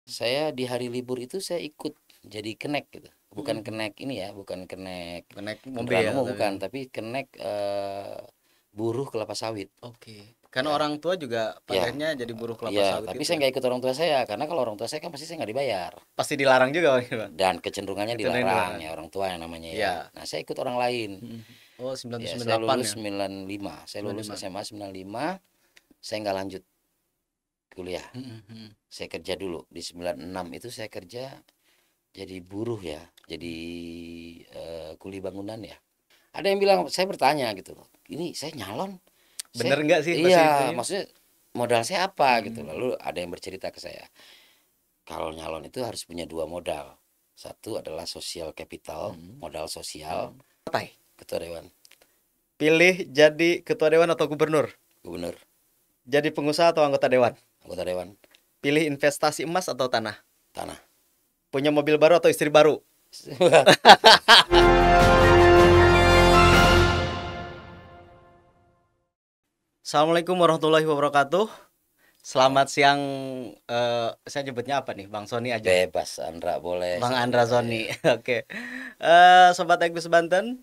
Saya di hari libur itu saya ikut jadi kenek gitu. Bukan Mhm. kenek ini ya, bukan kenek Naik kendaraan mobil umum tapi bukan, tapi kenek buruh kelapa sawit. oke. Karena Ya, orang tua juga ya, passionnya jadi buruh kelapa ya. sawit Tapi itu saya ya? nggak ikut orang tua saya karena kalau orang tua saya kan pasti saya nggak dibayar Pasti dilarang juga Bang, Bang? dan kecenderungannya Itu dari dilarang dilarang? ya orang tua yang namanya ya. Iya. Nah saya ikut orang lain. Mhm. Oh, Ya saya 1998 lulus ya? 95, saya lulus 95. SMA 95, saya nggak lanjut kuliah. Mhm mhm. Saya kerja dulu di 96 itu saya kerja jadi buruh ya, jadi kuli bangunan ya. Ada yang bilang saya bertanya gitu loh, ini saya nyalon, Bener saya nggak sih masih iya itunya? maksudnya modal saya apa gitu. Mhm. Lalu ada yang bercerita ke saya, kalau nyalon itu harus punya dua modal. Satu adalah social capital, Mhm. modal sosial, Mhm. Partai. ketua dewan, Pilih jadi ketua dewan atau gubernur? gubernur, Jadi pengusaha atau anggota dewan? anggota dewan, Pilih investasi emas atau tanah? tanah. Punya mobil baru atau istri baru? Assalamualaikum warahmatullahi wabarakatuh. Selamat siang, saya nyebutnya apa nih? Bang Sony aja. Bebas Andra boleh Bang saya Andra ya. Sony. Oke. Sobat Ekbis Banten,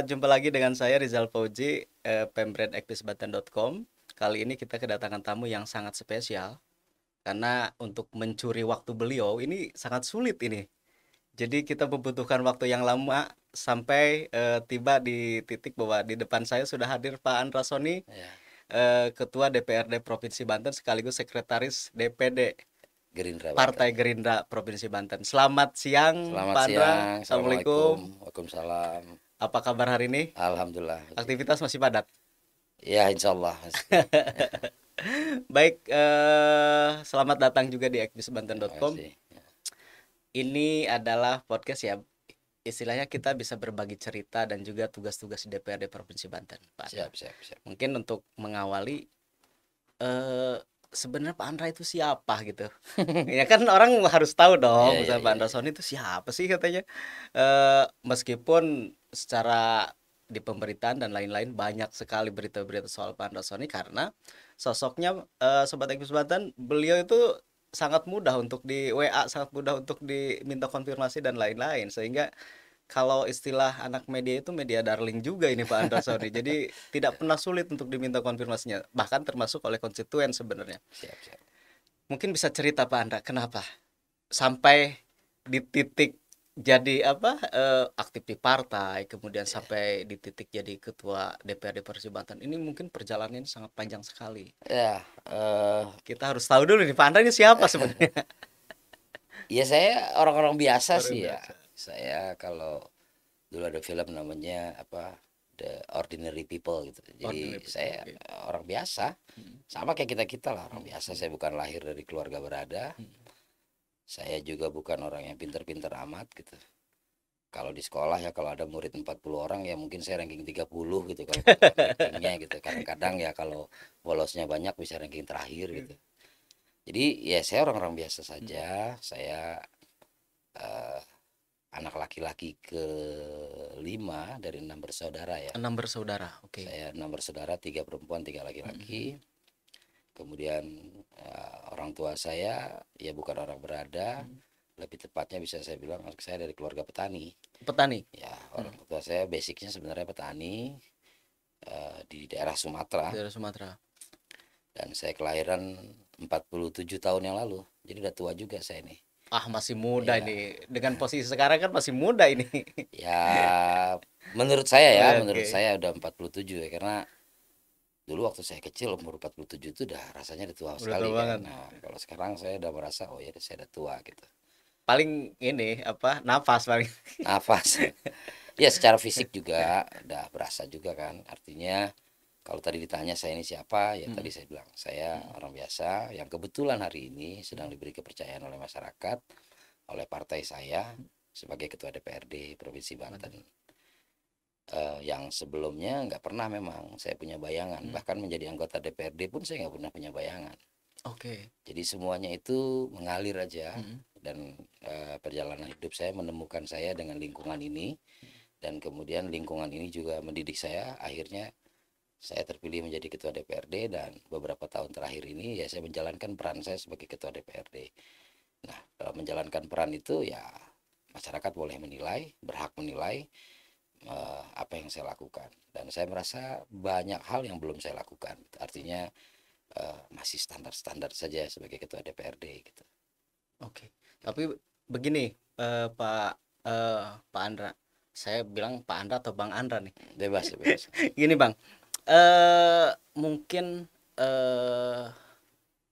jumpa lagi dengan saya Rizal Fauzi, pembrandekbisbanten.com. Kali ini kita kedatangan tamu yang sangat spesial karena untuk mencuri waktu beliau ini sangat sulit ini. Jadi kita membutuhkan waktu yang lama sampai tiba di titik bahwa di depan saya sudah hadir Pak Andra Sony, Ya, Ketua DPRD Provinsi Banten sekaligus Sekretaris DPD Gerindra Banten. Partai Gerindra Provinsi Banten. Selamat siang Selamat Pak Andra. siang, assalamualaikum, Assalamualaikum. waalaikumsalam. Apa kabar hari ini? Alhamdulillah. Aktivitas masih padat. Ya insya Allah pasti. Baik, selamat datang juga di Terima ekbisbanten.com. kasih. Ini adalah podcast ya. Istilahnya kita bisa berbagi cerita dan juga tugas-tugas di DPRD Provinsi Banten, Pak Andra. Siap, siap, siap. Mungkin untuk mengawali, eh sebenarnya Pak Andra itu siapa gitu? Ya kan orang harus tahu Iya, dong, iya, misalnya Pak iya, Andra iya. Sony itu siapa sih katanya. Meskipun secara di pemberitaan dan lain-lain banyak sekali berita-berita soal Pak Andra Sony karena sosoknya, Sobat Ekbis Banten, beliau itu sangat mudah untuk di WA, sangat mudah untuk diminta konfirmasi dan lain-lain. Sehingga kalau istilah anak media itu media darling juga ini Pak Andra Sony. Jadi tidak pernah sulit untuk diminta konfirmasinya, bahkan termasuk oleh konstituen sebenarnya. Siap, siap. Mungkin bisa cerita Pak Andra, kenapa sampai di titik jadi apa, aktif di partai, kemudian sampai di titik jadi ketua DPRD Provinsi Banten. Ini mungkin perjalanannya sangat panjang sekali. Ya, Kita harus tahu dulu nih Pak Andra ini siapa sebenarnya. ya saya orang-orang biasa Orang sih ya. biasa. Saya kalau dulu ada film namanya apa, The Ordinary People gitu. Jadi Ordinary people, saya oke. orang biasa, Hmm, sama kayak kita-kita lah orang hmm, biasa. hmm, Saya bukan lahir dari keluarga berada. hmm. Saya juga bukan orang yang pinter-pinter amat gitu. Kalau di sekolah ya kalau ada murid 40 orang ya mungkin saya ranking 30 gitu kalau rankingnya gitu. Kadang-kadang ya kalau bolosnya banyak bisa ranking terakhir gitu. Jadi ya saya orang-orang biasa saja. Saya eh, anak laki-laki kelima dari 6 bersaudara ya. 6 bersaudara, oke. Saya 6 bersaudara, 3 perempuan, 3 laki-laki. Hmm, Kemudian orang tua saya ya bukan orang berada. hmm. Lebih tepatnya bisa saya bilang saya dari keluarga petani. Petani. Ya, Hmm. orang tua saya basicnya sebenarnya petani di daerah Sumatera Daerah Sumatera. dan saya kelahiran 47 tahun yang lalu. Jadi udah tua juga saya nih. Ah, masih muda Ya, ini. Dengan posisi sekarang kan masih muda ini. ya menurut saya ya, menurut Oke. saya udah 47 ya karena dulu waktu saya kecil umur 47 itu udah rasanya udah tua Udah tua sekali kan. banget. Nah, kalau sekarang saya udah merasa oh ya saya udah tua gitu. Paling ini apa? Nafas paling. Nafas. Ya secara fisik juga udah berasa juga kan. Artinya kalau tadi ditanya saya ini siapa, ya tadi Hmm, saya bilang saya orang biasa yang kebetulan hari ini sedang diberi kepercayaan oleh masyarakat, oleh partai saya sebagai ketua DPRD Provinsi Banten. Yang sebelumnya nggak pernah memang saya punya bayangan, hmm. bahkan menjadi anggota DPRD pun saya nggak pernah punya bayangan. Oke. Jadi semuanya itu mengalir aja Hmm, dan perjalanan hidup saya menemukan saya dengan lingkungan ini dan kemudian lingkungan ini juga mendidik saya. Akhirnya saya terpilih menjadi ketua DPRD dan beberapa tahun terakhir ini ya saya menjalankan peran saya sebagai ketua DPRD. menjalankan peran itu ya masyarakat boleh menilai, berhak menilai apa yang saya lakukan. Dan saya merasa banyak hal yang belum saya lakukan. Artinya masih standar-standar saja sebagai ketua DPRD gitu. Oke. Tapi begini, Pak Andra. Saya bilang Pak Andra atau Bang Andra nih. Bebas, bebas. Gini Bang, mungkin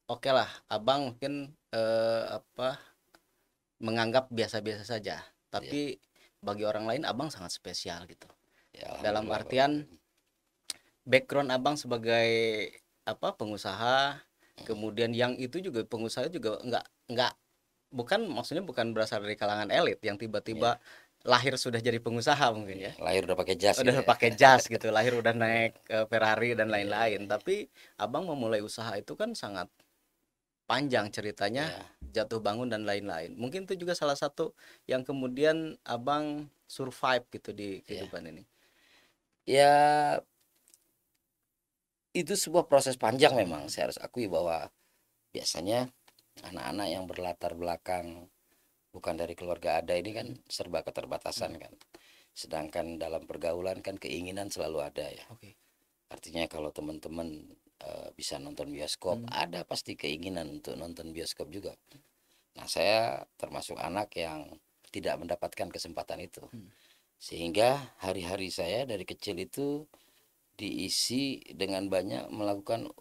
oke lah, Abang mungkin menganggap biasa-biasa saja. Ya, Tapi bagi orang lain Abang sangat spesial gitu. ya Dalam alhamdulillah, artian background Abang sebagai pengusaha, kemudian yang itu juga pengusaha juga nggak bukan, maksudnya bukan berasal dari kalangan elit yang tiba-tiba ya, lahir sudah jadi pengusaha mungkin ya. lahir udah pakai jas gitu Udah ya. pakai jas gitu, lahir udah naik Ferrari dan lain-lain. Tapi Abang memulai usaha itu kan sangat panjang ceritanya, Ya, jatuh bangun dan lain-lain. Mungkin itu juga salah satu yang kemudian Abang survive gitu di ya, kehidupan ini. ya itu sebuah proses panjang memang. Saya harus akui bahwa biasanya anak-anak yang berlatar belakang bukan dari keluarga ada ini kan serba keterbatasan kan. Sedangkan dalam pergaulan kan keinginan selalu ada ya. Oke. Artinya kalau teman-teman bisa nonton bioskop, ada pasti keinginan untuk nonton bioskop juga. Nah, saya termasuk anak yang tidak mendapatkan kesempatan itu. Sehingga hari-hari saya dari kecil itu diisi dengan banyak melakukan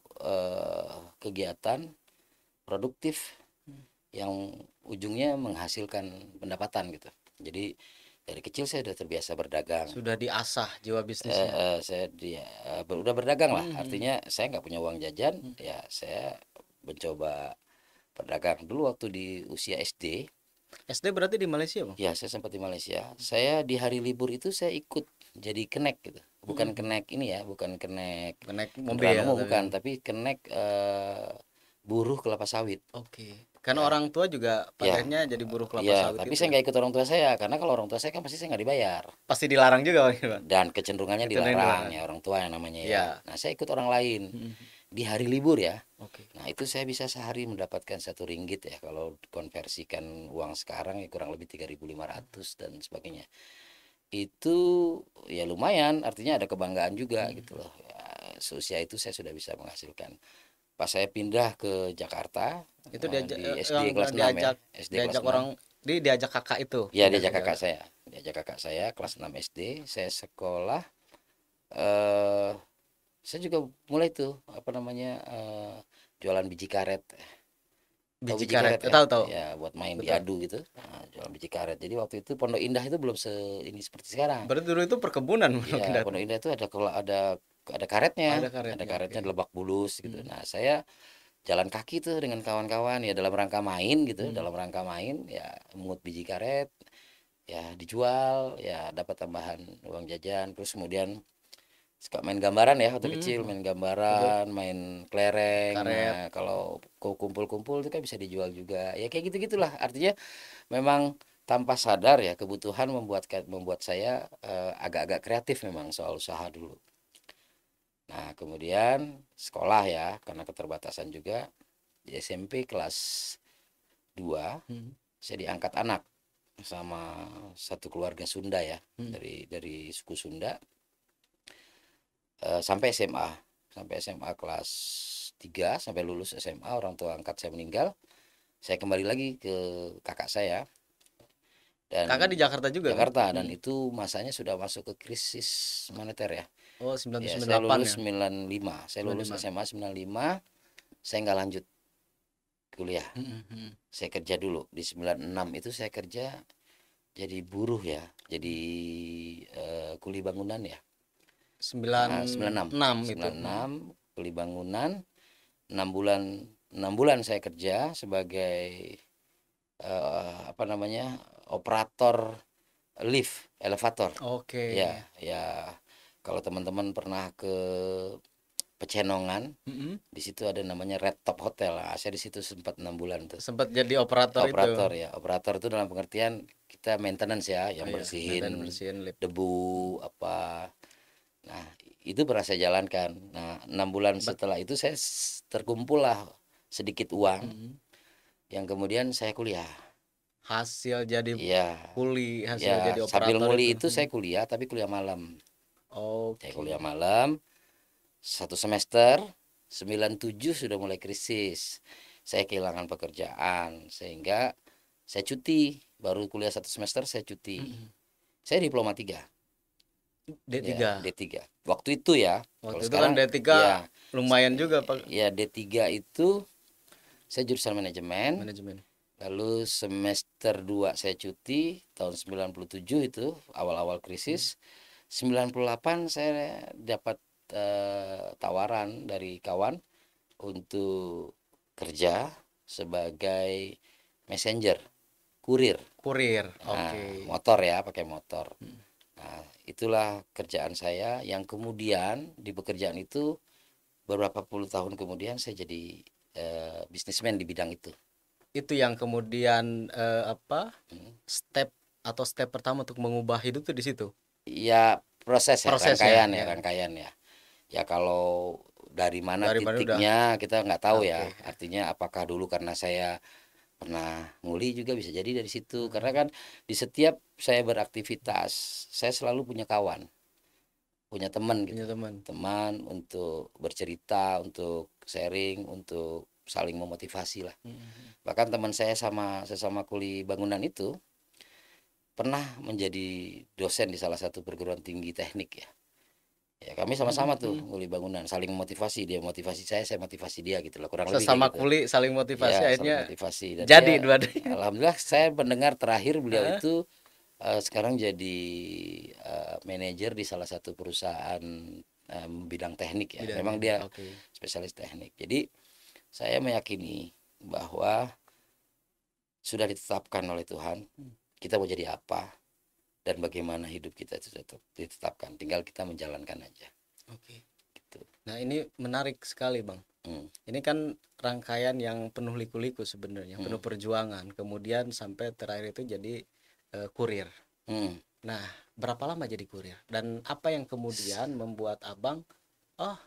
kegiatan produktif yang ujungnya menghasilkan pendapatan gitu. Jadi dari kecil saya sudah terbiasa berdagang. Sudah diasah jiwa bisnisnya. Saya udah berdagang lah. Artinya saya nggak punya uang jajan, ya saya mencoba berdagang dulu waktu di usia SD. SD berarti di Malaysia, Bang? Ya, saya sempat di Malaysia. Saya di hari libur itu saya ikut jadi kenek gitu. Bukan kenek ini ya, bukan kenek Naik mobil kendaraan umum, tapi. bukan, tapi kenek buruh kelapa sawit. Oke. Karena Ya, orang tua juga ya, patennya jadi buruh kelapa ya. sawit Tapi itu saya ya. nggak ikut orang tua saya karena kalau orang tua saya kan pasti saya nggak dibayar. Pasti dilarang juga, Bang. Dan kecenderungannya Kecenderungan dilarang dilarang. ya orang tua yang namanya ya. Ya. Nah, saya ikut orang lain di hari libur ya. Oke. Nah, itu saya bisa sehari mendapatkan 1 ringgit ya, kalau konversikan uang sekarang ya kurang lebih 3.500 dan sebagainya. Itu ya lumayan, artinya ada kebanggaan juga gitu loh. Ya, seusia itu saya sudah bisa menghasilkan. Pas saya pindah ke Jakarta Itu diajak di yang SD kelas 6 ya, diajak SD kelas diajak 6. orang diajak kakak itu Ya, pindah ke diajak kakak Jakarta. saya. Diajak kakak saya kelas 6 SD, saya sekolah eh saya juga mulai tuh apa namanya jualan biji karet. Tahu Biji biji karet. karet ya? Tahu tahu. Ya buat main Betul. diadu gitu. Nah, jualan biji karet. Jadi waktu itu Pondok Indah itu belum ini seperti sekarang. Berarti dulu itu perkebunan Pondok Iya, Indah. Pondok Indah itu ada karetnya, Ada ada karetnya. karetnya Oke. Lebak Bulus gitu. Nah, saya jalan kaki tuh dengan kawan-kawan ya dalam rangka main gitu, dalam rangka main ya mungut biji karet, ya dijual, ya dapat tambahan uang jajan. Terus kemudian suka main gambaran ya waktu kecil, main Betul. gambaran, main kelereng. Karet. Nah, kalau kumpul-kumpul itu kan bisa dijual juga. Ya kayak gitu-gitulah. Artinya memang tanpa sadar ya kebutuhan membuat saya agak-agak kreatif memang soal usaha dulu. Nah, kemudian sekolah ya, karena keterbatasan juga di SMP kelas 2 saya diangkat anak sama satu keluarga Sunda ya, dari suku Sunda. Sampai SMA kelas 3 sampai lulus SMA orang tua angkat saya meninggal, saya kembali lagi ke kakak saya dan Kakak di Jakarta juga kan? Jakarta, dan itu masanya sudah masuk ke krisis moneter ya. Oh, Ya, saya 1998 lulus ya. 95, saya lulus 95. SMA 95, saya nggak lanjut kuliah, saya kerja dulu di 96 itu saya kerja jadi buruh ya, jadi kuli bangunan ya. Nah, 96 itu. 96 kuli bangunan, 6 bulan saya kerja sebagai apa namanya operator lift elevator. Oke. Ya, ya kalau teman-teman pernah ke Pecenongan, di situ ada namanya Red Top Hotel. Nah, saya di situ sempat 6 bulan tuh. Sempat jadi operator itu. Operator ya, operator itu dalam pengertian kita maintenance ya, yang Oh iya, maintenance, bersihin bersihin lift. debu apa. Nah, itu pernah saya jalankan. Nah, 6 bulan setelah itu saya terkumpul lah sedikit uang yang kemudian saya kuliah. hasil jadi Iya, kuli, hasil ya jadi sambil operator itu. nguli itu saya kuliah, tapi kuliah malam. Saya Oke. kuliah malam, satu semester, 97 sudah mulai krisis. Saya kehilangan pekerjaan, sehingga saya cuti. Baru kuliah satu semester saya cuti. Mm-mm. Saya diploma 3, ya D3. D3. Waktu itu ya, kalau Waktu itu kan sekarang D3 ya, lumayan juga Pak, ya D3 itu saya jurusan manajemen. manajemen. Lalu semester 2 saya cuti tahun 97 itu awal-awal Hmm. krisis. 98 saya dapat tawaran dari kawan untuk kerja sebagai messenger, kurir. Kurir. Nah, Oke. motor ya, pakai motor. Hmm. Nah, itulah kerjaan saya yang kemudian di pekerjaan itu beberapa puluh tahun kemudian saya jadi bisnismen di bidang itu. Itu yang kemudian apa? Hmm. Step atau step pertama untuk mengubah hidup tuh di situ. Ya proses ya, Prosesnya rangkaian ya, ya. rangkaian ya. Ya kalau dari mana Dari mana udah. titiknya kita nggak tahu ya. Oke. Artinya apakah dulu karena saya pernah nguli juga bisa jadi dari situ. Karena Hmm. kan di setiap saya beraktivitas, saya selalu punya kawan, punya teman gitu. Punya teman. Teman untuk bercerita, untuk sharing, untuk saling memotivasi lah. Hmm. Bahkan teman saya sama sesama kuli bangunan itu pernah menjadi dosen di salah satu perguruan tinggi teknik ya. Ya kami sama-sama tuh Hmm. nguli bangunan, saling motivasi, dia motivasi saya motivasi dia gitu loh, kurang lebih kayak Sesama gitu. kuli saling motivasi Ya saling akhirnya motivasi dan jadi dia dua-duanya. alhamdulillah saya mendengar terakhir beliau Heeh. itu sekarang jadi manajer di salah satu perusahaan bidang teknik ya. Bidang Memang teknik. dia Oke. spesialis teknik. Jadi saya meyakini bahwa sudah ditetapkan oleh Tuhan kita mau jadi apa dan bagaimana hidup kita itu sudah ditetapkan. Tinggal kita menjalankan aja. Oke. Gitu. Nah, ini menarik sekali, Bang. Hmm. Ini kan rangkaian yang penuh liku-liku sebenarnya, penuh Hmm. perjuangan. Kemudian sampai terakhir itu jadi kurir. Hmm. Nah, berapa lama jadi kurir? Dan apa yang kemudian membuat Abang, oh,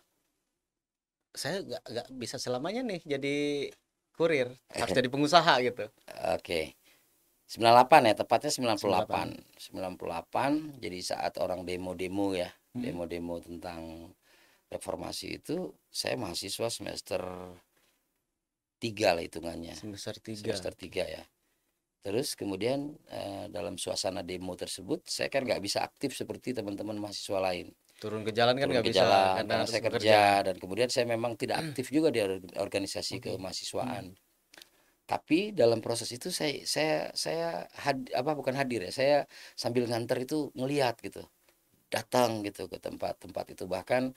saya nggak bisa selamanya nih jadi kurir, harus jadi pengusaha gitu. Oke. 98 ya, tepatnya 98. 98. 98 jadi saat orang demo-demo ya, Hmm. demo-demo tentang reformasi itu saya mahasiswa semester 3 lah hitungannya. Semester 3. Semester 3 ya. Terus kemudian dalam suasana demo tersebut saya kan nggak bisa aktif seperti teman-teman mahasiswa lain. Turun ke jalan kan Turun nggak ke bisa jalan karena karena harus saya bekerja. kerja dan kemudian saya memang tidak aktif juga di organisasi Oke. kemahasiswaan. Tapi dalam proses itu saya bukan hadir ya, saya sambil nganter itu ngelihat gitu, datang gitu ke tempat-tempat itu, bahkan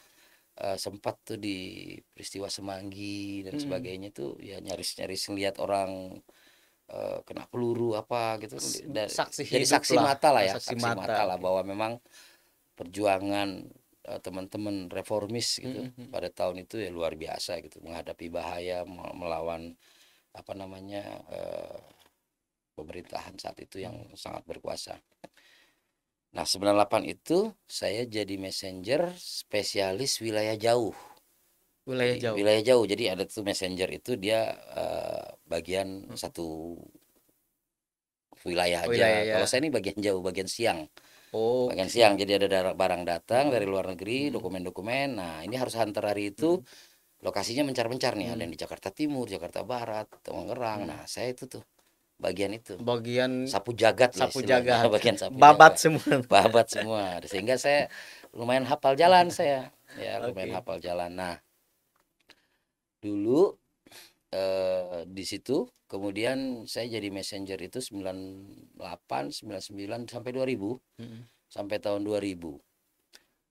sempat tuh di peristiwa Semanggi dan Hmm. sebagainya tuh ya nyaris-nyaris ngelihat orang kena peluru apa gitu. Saksi Jadi hidup saksi lah, mata lah ya, saksi saksi mata. mata lah Oke. bahwa memang perjuangan teman-teman reformis gitu Hmm, hmm, hmm. pada tahun itu ya luar biasa gitu, menghadapi bahaya, melawan apa namanya pemerintahan saat itu yang sangat berkuasa. Nah, 98 itu saya jadi messenger spesialis wilayah jauh. Wilayah Jadi jauh. wilayah jauh. Jadi ada tuh messenger itu dia bagian satu wilayah aja. Wilayah ya. Kalau saya ini bagian jauh, bagian siang. Bagian Oke. siang. Jadi ada barang datang dari Hmm, luar negeri, hmm, dokumen-dokumen. Nah, ini harus hantar hari itu. hmm, Lokasinya mencar-mencar nih. Ada hmm, yang di Jakarta Timur, Jakarta Barat, Tangerang. hmm. Nah, saya itu tuh bagian itu. Bagian Sapu jagat lah sapu istilahnya. jagat, Bagian sapu babat jagat. semua. Babat semua. Sehingga saya lumayan hafal jalan saya. Ya, lumayan Oke. hafal jalan. Nah, dulu di situ kemudian saya jadi messenger itu 98, 99 sampai 2000, Hmm, sampai tahun 2000.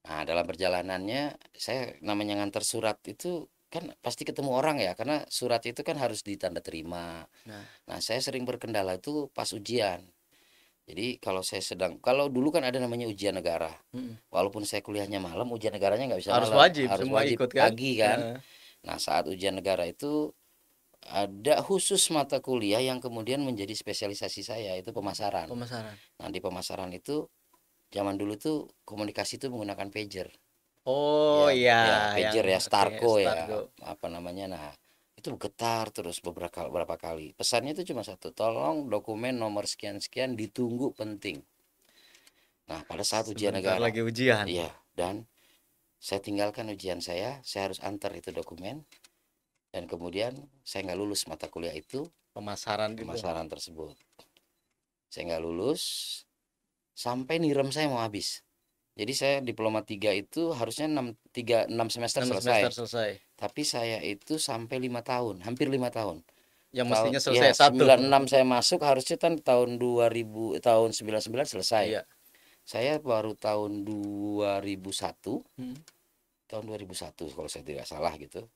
Nah, dalam perjalanannya saya namanya ngantar surat itu kan pasti ketemu orang ya, karena surat itu kan harus ditanda terima. nah, Nah, saya sering berkendala itu pas ujian. Jadi kalau dulu kan ada namanya ujian negara. hmm. Walaupun saya kuliahnya malam, ujian negaranya nggak bisa Harus malam, wajib, harus semua wajib ikut kan? pagi kan. Heeh. Nah, saat ujian negara itu ada khusus mata kuliah yang kemudian menjadi spesialisasi saya, itu pemasaran. Pemasaran. Nah, di pemasaran itu zaman dulu tuh komunikasi itu menggunakan pager. Oh Ya, iya, ya yang pager ya, oke, Starco start ya, go. apa namanya. Nah, Itu getar terus beberapa kali. Pesannya itu cuma satu, tolong dokumen nomor sekian-sekian ditunggu penting. Nah, pada saat ujian Sebentar negara, lagi ujian. iya, dan saya tinggalkan ujian saya harus antar itu dokumen, dan kemudian saya nggak lulus mata kuliah itu, Pemasaran gitu. pemasaran tersebut. Saya nggak lulus, sampai nirem saya mau habis. Jadi saya diploma 3 itu harusnya 6 semester 6 selesai. semester selesai. Tapi saya itu sampai 5 tahun, hampir 5 tahun. Yang Tahun mestinya ya selesai satu. 96 saya masuk, harusnya kan tahun 2000, tahun 99 selesai. Iya. Saya baru tahun 2001, Hmm. tahun 2001 kalau saya tidak salah gitu.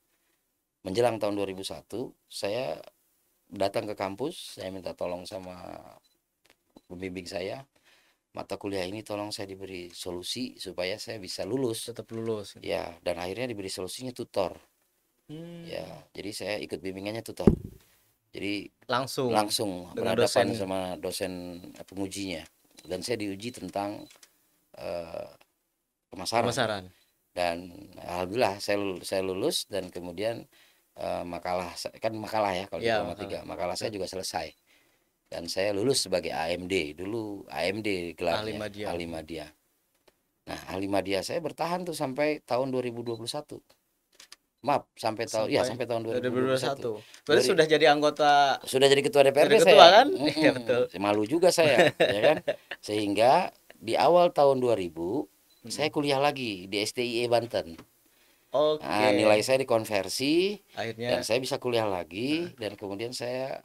Menjelang tahun 2001, saya datang ke kampus, saya minta tolong sama pembimbing saya, mata kuliah ini tolong saya diberi solusi supaya saya bisa lulus. Tetap lulus gitu. Ya, dan akhirnya diberi solusinya tutor. Ya, jadi saya ikut bimbingannya tutor. Jadi Langsung dengan berhadapan dosen. sama dosen pengujinya, dan saya diuji tentang pemasaran. Pemasaran. Dan alhamdulillah saya lulus, dan kemudian makalah kan makalah ya kalau Ya, diploma 3, makalah saya juga selesai, dan saya lulus sebagai AMD. Dulu AMD ahli gelarnya, media. ahli media. Nah, ahli media saya bertahan tuh sampai tahun 2021. Maaf, sampai tahun ya sampai tahun 2021. 2021. Berarti sudah jadi anggota, Sudah jadi ketua DPRD jadi ketua saya. kan? Iya betul. Malu juga saya, ya kan? Sehingga di awal tahun 2000 saya kuliah lagi di STIE Banten. Oke. Nah, nilai saya dikonversi Akhirnya dan saya bisa kuliah lagi, dan kemudian saya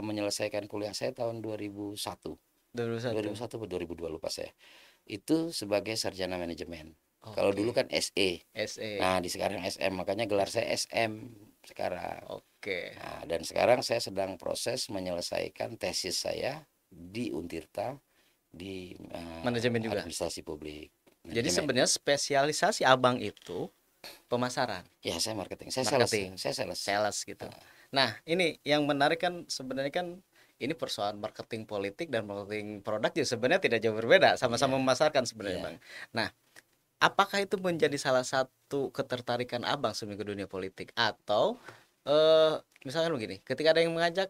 menyelesaikan kuliah saya tahun 2001. 2001 atau 2002 lupa saya. Itu sebagai sarjana manajemen. Kalau dulu kan SE. SE. Nah, di sekarang SM, makanya gelar saya SM sekarang. Oke. Nah, dan sekarang saya sedang proses menyelesaikan tesis saya di Untirta di Manajemen juga. administrasi publik. Jadi Manajemen. sebenarnya spesialisasi abang itu pemasaran, Ya, saya marketing. Saya marketing, sales. Saya sales. sales gitu. Nah, ini yang menarik kan sebenarnya kan ini persoalan marketing politik dan marketing produk juga sebenarnya tidak jauh berbeda, sama-sama memasarkan sebenarnya, Bang. Nah, apakah itu menjadi salah satu ketertarikan abang sebelum ke dunia politik, atau misalkan begini, ketika ada yang mengajak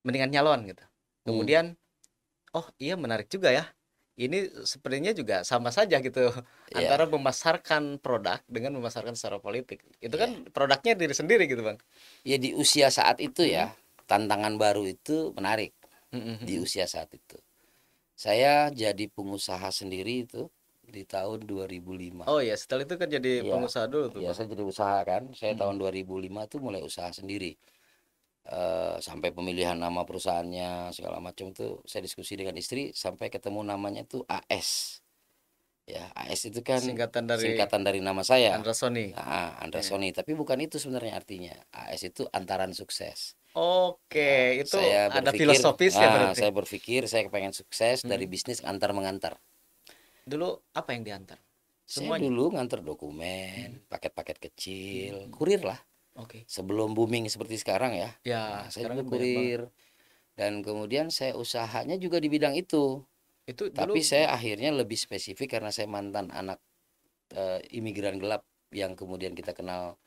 mendingan nyalon gitu, kemudian oh iya menarik juga ya, ini sepertinya juga sama saja gitu antara memasarkan produk dengan memasarkan secara politik, itu kan produknya diri sendiri gitu Bang. Ya, di usia saat itu ya, tantangan baru itu menarik. Di usia saat itu saya jadi pengusaha sendiri itu di tahun 2005. Oh ya, setelah itu kan jadi Iya. pengusaha dulu tuh Ya, Bang. saya jadi usaha kan. Saya tahun 2005 tuh mulai usaha sendiri. Sampai pemilihan nama perusahaannya segala macam tuh saya diskusi dengan istri sampai ketemu namanya tuh AS. Ya, AS itu kan Singkatan dari nama saya. Andra Sony. Nah, Andra Sony, tapi bukan itu sebenarnya artinya. AS itu antaran sukses. Oke, itu Saya ada berpikir, filosofisnya berarti. saya berpikir saya pengen sukses dari bisnis antar mengantar. Dulu apa yang diantar? Saya Semuanya. dulu ngantar dokumen, paket-paket kecil, kurir lah. Oke. Sebelum booming seperti sekarang ya. Ya, Nah, saya sekarang dulu kan banyak banget. kurir, dan kemudian saya usahanya juga di bidang itu. Itu Tapi dulu saya akhirnya lebih spesifik karena saya mantan anak imigran gelap yang kemudian kita kenal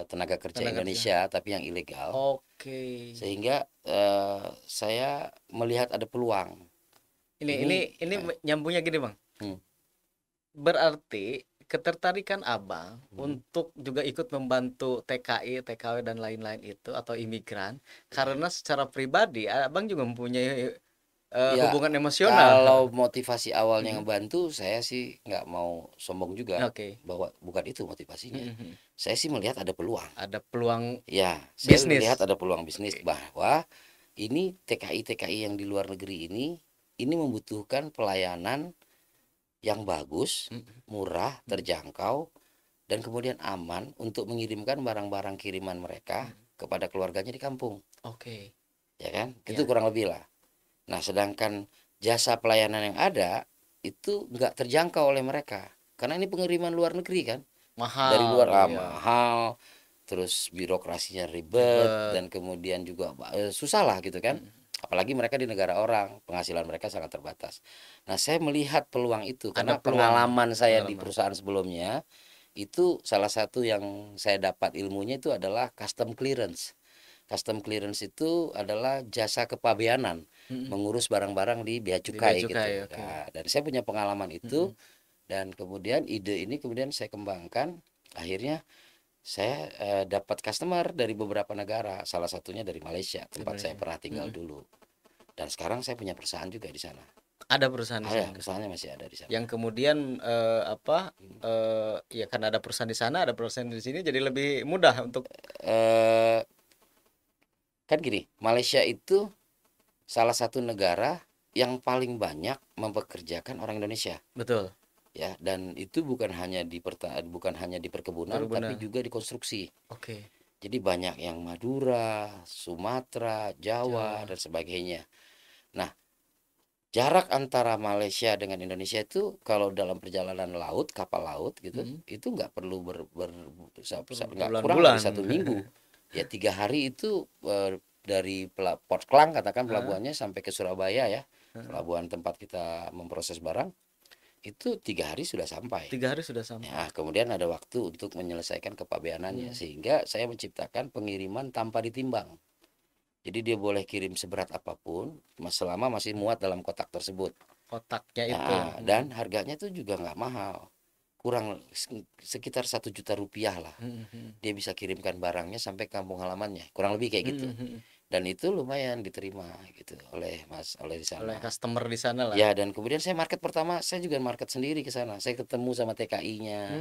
tenaga kerja Tenaga Indonesia tapi yang ilegal. Oke. Sehingga saya melihat ada peluang. Ini nyambungnya gini, Bang. Hmm. Berarti ketertarikan Abang untuk juga ikut membantu TKI, TKW dan lain-lain itu atau imigran karena secara pribadi Abang juga mempunyai Ya, hubungan emosional. kalau motivasi awalnya ngebantu, saya sih nggak mau sombong juga Oke. bahwa bukan itu motivasinya. Saya sih melihat ada peluang. Ada peluang Ya, saya bisnis. melihat ada peluang bisnis bahwa ini TKI yang di luar negeri ini membutuhkan pelayanan yang bagus, murah, terjangkau, dan kemudian aman untuk mengirimkan barang-barang kiriman mereka kepada keluarganya di kampung. Oke. Ya kan? Itu kurang lebih lah. Nah, sedangkan jasa pelayanan yang ada itu nggak terjangkau oleh mereka karena ini pengiriman luar negeri kan, Mahal. dari luar ya. mahal, terus birokrasinya ribet, dan kemudian juga susah lah gitu kan. Apalagi mereka di negara orang, penghasilan mereka sangat terbatas. Nah, saya melihat peluang itu karena pengalaman saya di perusahaan sebelumnya itu salah satu yang saya dapat ilmunya itu adalah custom clearance. Custom clearance itu adalah jasa kepabeanan, Mm-mm. mengurus barang-barang di bea Di bea cukai gitu. cukai, oke. Nah, dan saya punya pengalaman itu, Mm-mm. dan kemudian ide ini kemudian saya kembangkan. Akhirnya saya dapat customer dari beberapa negara, salah satunya dari Malaysia, Di tempat saya Malaysia. pernah tinggal Mm-mm. dulu. Dan sekarang saya punya perusahaan juga di sana. Ada perusahaan di Ya, sana. perusahaannya masih ada di sana. Yang kemudian ya karena ada perusahaan di sana, ada perusahaan di sini, jadi lebih mudah untuk Eh, kan gini, Malaysia itu salah satu negara yang paling banyak mempekerjakan orang Indonesia, betul ya, dan itu bukan hanya di perkebunan tapi berguna. juga di konstruksi. Oke, Jadi banyak yang Madura, Sumatera, Jawa Jawa. dan sebagainya. Nah, jarak antara Malaysia dengan Indonesia itu kalau dalam perjalanan laut, kapal laut gitu, Mm-mm. itu nggak perlu nggak kurang dari Berbulan-bulan. 1 minggu. Ya 3 hari itu dari Port Klang, katakan Hah? pelabuhannya, sampai ke Surabaya ya, Hah? pelabuhan tempat kita memproses barang, itu 3 hari sudah sampai. 3 hari sudah sampai. Ya, kemudian ada waktu untuk menyelesaikan kepabeanannya, Hmm. sehingga saya menciptakan pengiriman tanpa ditimbang. Jadi dia boleh kirim seberat apapun, selama masih muat dalam kotak tersebut. Kotaknya itu. Ya, dan harganya tuh juga nggak mahal, kurang sekitar 1 juta rupiah lah. Hmm. Dia bisa kirimkan barangnya sampai kampung halamannya, kurang lebih kayak gitu. Hmm. Dan itu lumayan diterima gitu oleh di Oleh sana. customer di sana lah. Ya, dan kemudian saya market pertama, saya juga market sendiri ke sana. Saya ketemu sama TKI-nya,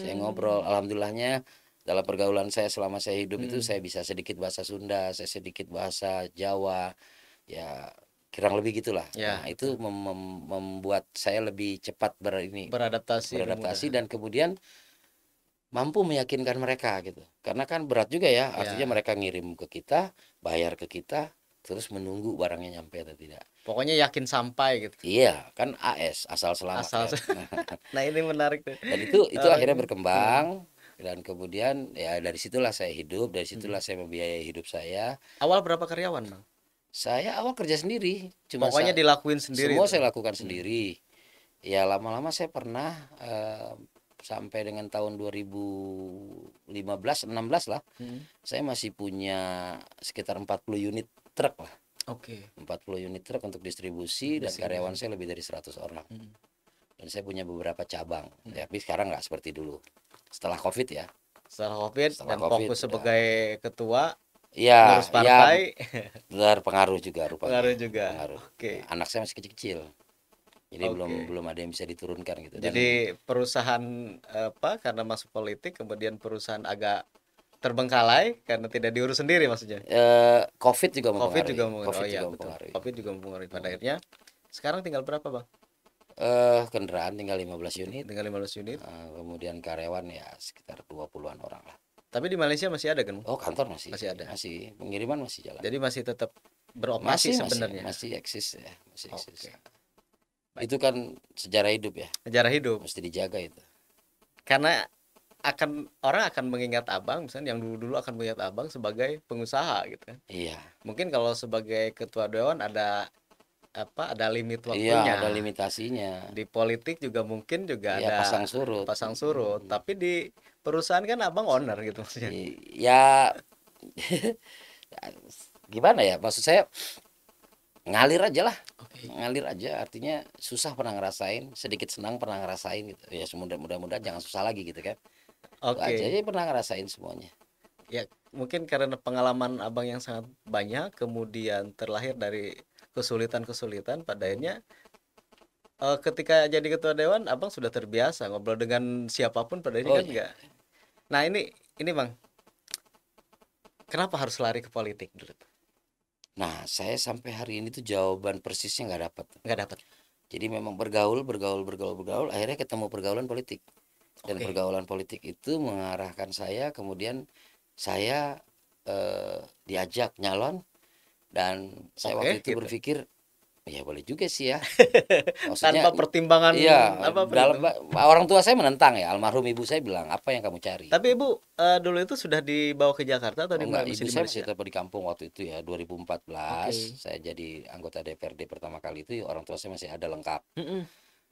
saya Hmm. ngobrol. Alhamdulillahnya dalam pergaulan saya selama saya hidup itu, Hmm. saya bisa sedikit bahasa Sunda, saya sedikit bahasa Jawa, ya kurang lebih gitulah. Ya, Nah, itu betul. membuat saya lebih cepat Beradaptasi lebih mudah. beradaptasi, dan kemudian mampu meyakinkan mereka gitu. Karena kan berat juga ya, artinya Ya, mereka ngirim ke kita, bayar ke kita, terus menunggu barangnya nyampe atau tidak. pokoknya yakin sampai gitu. Iya, kan AS, asal selamat Asal. kan. Nah, ini menarik tuh. Dan itu akhirnya Orang. berkembang, dan kemudian ya dari situlah saya hidup, dari Hmm. situlah saya membiayai hidup saya. Awal berapa karyawan, Bang? Saya awal kerja sendiri, cuma Pokoknya dilakuin sendiri semua tuh. saya lakukan Hmm. sendiri. Ya lama-lama saya pernah sampai dengan tahun 2015 16 lah, Hmm. saya masih punya sekitar 40 unit truk lah. Oke. 40 unit truk untuk distribusi, dan karyawan Distribusi. saya lebih dari 100 orang. Hmm. Dan saya punya beberapa cabang. Hmm. Ya, tapi sekarang nggak seperti dulu. Setelah COVID ya. Setelah COVID Setelah dan COVID fokus udah. sebagai ketua ngurus Ya, ya partai. berpengaruh juga rupanya. Pengaruh juga. Berpengaruh. Ya, Oke. anak saya masih kecil-kecil. Jadi belum Oke. belum ada yang bisa diturunkan gitu. Dan Jadi perusahaan karena masuk politik kemudian perusahaan agak terbengkalai karena tidak diurus sendiri maksudnya. COVID juga Covid juga mempengaruhi. mempengaruhi. Oh COVID iya juga betul. mempengaruhi. Covid juga mempengaruhi. Pada Hmm. akhirnya sekarang tinggal berapa, Bang? Kendaraan tinggal 15 unit. Tinggal 15 unit. Kemudian karyawan ya sekitar 20-an orang lah. Tapi di Malaysia masih ada kan, Bang? Oh, kantor masih. Masih ada. Masih pengiriman masih jalan. Jadi masih tetap beroperasi sebenarnya. Masih eksis ya, masih eksis. Oke. Baik. Itu kan sejarah hidup ya, Sejarah hidup. mesti dijaga itu. Karena orang akan mengingat Abang misalnya yang dulu-dulu akan mengingat Abang sebagai pengusaha gitu kan. Iya, Mungkin kalau sebagai ketua dewan ada limit iya ada waktunya. limitasinya. Di politik juga mungkin juga Ya ada pasang surut. pasang surut, tapi di perusahaan kan Abang owner gitu maksudnya. Ya gimana ya? Maksud saya ngalir aja lah, Oke. ngalir aja. Artinya susah pernah ngerasain, sedikit senang pernah ngerasain gitu. Ya mudah-mudahan jangan susah lagi gitu kan. Itu aja, Oke. jadi pernah ngerasain semuanya. Ya, mungkin karena pengalaman Abang yang sangat banyak kemudian terlahir dari kesulitan-kesulitan pada akhirnya ketika jadi ketua dewan Abang sudah terbiasa ngobrol dengan siapapun pada akhirnya Oh kan iya. enggak. Nah, ini Bang, kenapa harus lari ke politik dulu tuh? Nah, saya sampai hari ini tuh jawaban persisnya nggak dapat. Nggak dapat. Jadi memang bergaul, akhirnya ketemu pergaulan politik. Dan Oke. pergaulan politik itu mengarahkan saya, kemudian saya diajak nyalon, dan saya Oke, waktu itu gitu. berpikir, ya boleh juga sih ya. Tanpa Maksudnya, pertimbangan iya, apapun itu. orang tua saya menentang ya, almarhum ibu saya bilang, apa yang kamu cari? Tapi Ibu dulu itu sudah dibawa ke Jakarta atau Oh enggak, masih ibu di saya masih Malaysia? tetap di kampung waktu itu ya, 2014 Oke. saya jadi anggota DPRD pertama kali itu, orang tua saya masih ada lengkap. Mm-mm.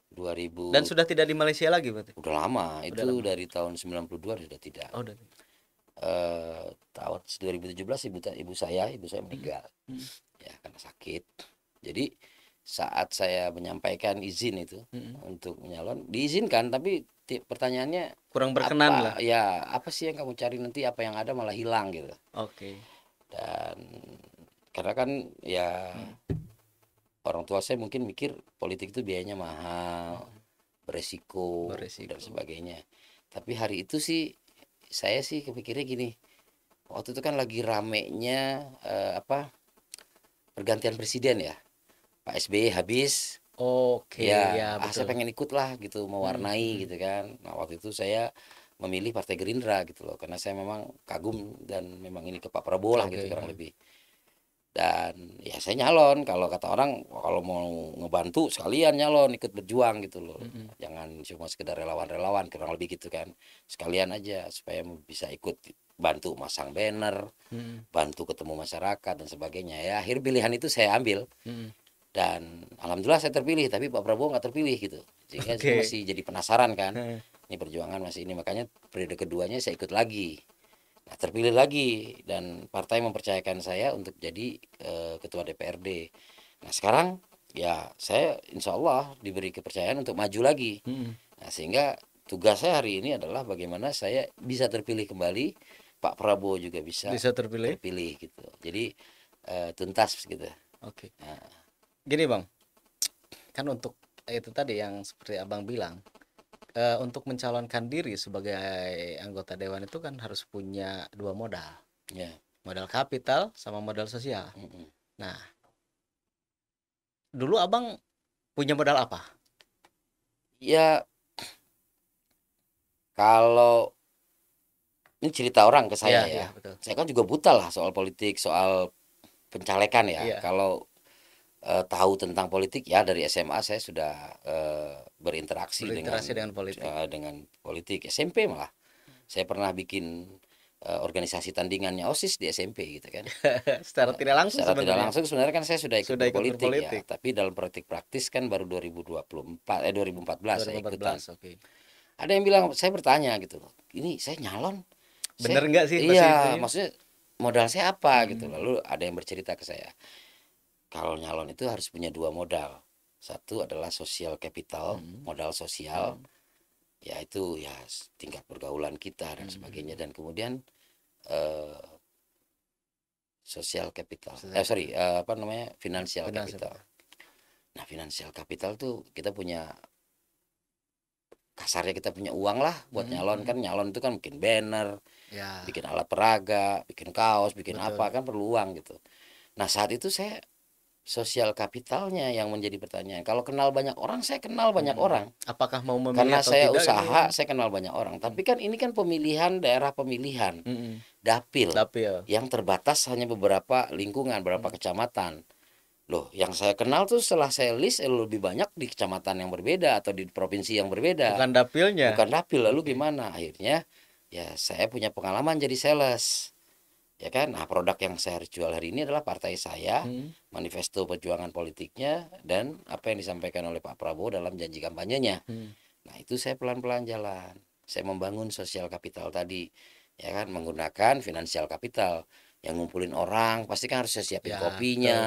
Dan 2000 sudah tidak di Malaysia lagi berarti? udah lama, Udah itu lama. dari tahun 92 sudah tidak. Oh, udah. Tahun 2017 ibu saya meninggal Mm, ya karena sakit. Jadi saat saya menyampaikan izin itu mm. untuk menyalon, diizinkan, tapi pertanyaannya Kurang berkenan lah. apa sih yang kamu cari, nanti apa yang ada malah hilang gitu. Oke. Dan karena kan ya Mm, orang tua saya mungkin mikir politik itu biayanya mahal, beresiko dan beresiko. sebagainya. Tapi hari itu sih saya sih kepikirnya gini, waktu itu kan lagi ramenya pergantian presiden ya, Pak SBY habis. Oke, Ya, ya saya betul. pengen ikut lah gitu, Mm, mewarnai mm, gitu kan. Nah, waktu itu saya memilih Partai Gerindra gitu loh, karena saya memang kagum dan memang ini ke Pak Prabowo lah gitu oke. kurang lebih. Dan ya saya nyalon, kalau kata orang kalau mau ngebantu sekalian nyalon, ikut berjuang gitu loh. Mm, Jangan cuma sekedar relawan-relawan, kurang lebih gitu kan. Sekalian aja supaya bisa ikut bantu masang banner, mm, bantu ketemu masyarakat dan sebagainya. Ya, akhir pilihan itu saya ambil. mm. Dan alhamdulillah saya terpilih, tapi Pak Prabowo nggak terpilih gitu, sehingga saya Oke. masih jadi penasaran kan, ini perjuangan masih ini, makanya periode keduanya saya ikut lagi. Nah, terpilih lagi dan partai mempercayakan saya untuk jadi ketua DPRD. Nah, sekarang ya saya insya Allah diberi kepercayaan untuk maju lagi. Mm. Nah, sehingga tugas saya hari ini adalah bagaimana saya bisa terpilih kembali, Pak Prabowo juga bisa Bisa terpilih? terpilih gitu, jadi tuntas gitu. Oke. Nah, Gini Bang, kan untuk itu tadi yang seperti Abang bilang, untuk mencalonkan diri sebagai anggota dewan itu kan harus punya dua modal. ya. Modal kapital sama modal sosial. Mm-mm. Nah, dulu Abang punya modal apa? Ya, kalau ini cerita orang ke Iya, saya iya ya. betul. Saya kan juga buta lah soal politik, soal pencalekan ya. Iya, Kalau tahu tentang politik ya dari SMA saya sudah berinteraksi berinteraksi dengan politik. dengan politik. SMP malah. Saya pernah bikin organisasi tandingannya OSIS di SMP gitu kan. Secara tidak langsung Secara tidak sebenarnya langsung sebenarnya kan saya sudah ikut sudah ikut berpolitik ya, berpolitik. tapi dalam praktik praktis kan baru 2014 saya ikutan. 2014, oke. Ada yang bilang, saya bertanya gitu loh, ini saya nyalon, Bener saya nggak sih masih iya itunya? maksudnya modal saya apa gitu. Mm, Lalu ada yang bercerita ke saya, kalau nyalon itu harus punya dua modal. Satu adalah sosial capital, mm, modal sosial, mm, yaitu ya tingkat pergaulan kita dan sebagainya. mm. Dan kemudian eh, sosial capital, Sosial sorry, capital. apa namanya, finansial Finansial capital. capital. Nah, finansial capital tuh kita punya, kasarnya kita punya uang lah buat Mm, nyalon. mm. Kan nyalon itu kan bikin banner, Ya, bikin alat peraga, bikin kaos, bikin apa, betul. kan perlu uang gitu. Nah, saat itu saya sosial kapitalnya yang menjadi pertanyaan. Kalau kenal banyak orang, saya kenal banyak Mm. orang. Apakah mau memilih Karena atau saya tidak gitu usaha, Bang? saya kenal banyak orang. Mm, Tapi kan ini kan pemilihan daerah pemilihan, mm. dapil, Dapil. yang terbatas hanya beberapa lingkungan, beberapa Mm. kecamatan. Loh, yang saya kenal tuh setelah saya list lebih banyak di kecamatan yang berbeda atau di provinsi yang berbeda. Bukan dapilnya. Bukan dapil, lalu Oke. gimana? Akhirnya ya saya punya pengalaman jadi sales. Ya kan? Nah, produk yang saya harus jual hari ini adalah partai saya, Mm. manifesto perjuangan politiknya, dan apa yang disampaikan oleh Pak Prabowo dalam janji kampanyenya. Mm. Nah, itu saya pelan-pelan jalan. Saya membangun sosial kapital tadi, ya kan, menggunakan finansial kapital. Yang ngumpulin orang, pasti kan harus saya siapin Ya, betul. kopinya,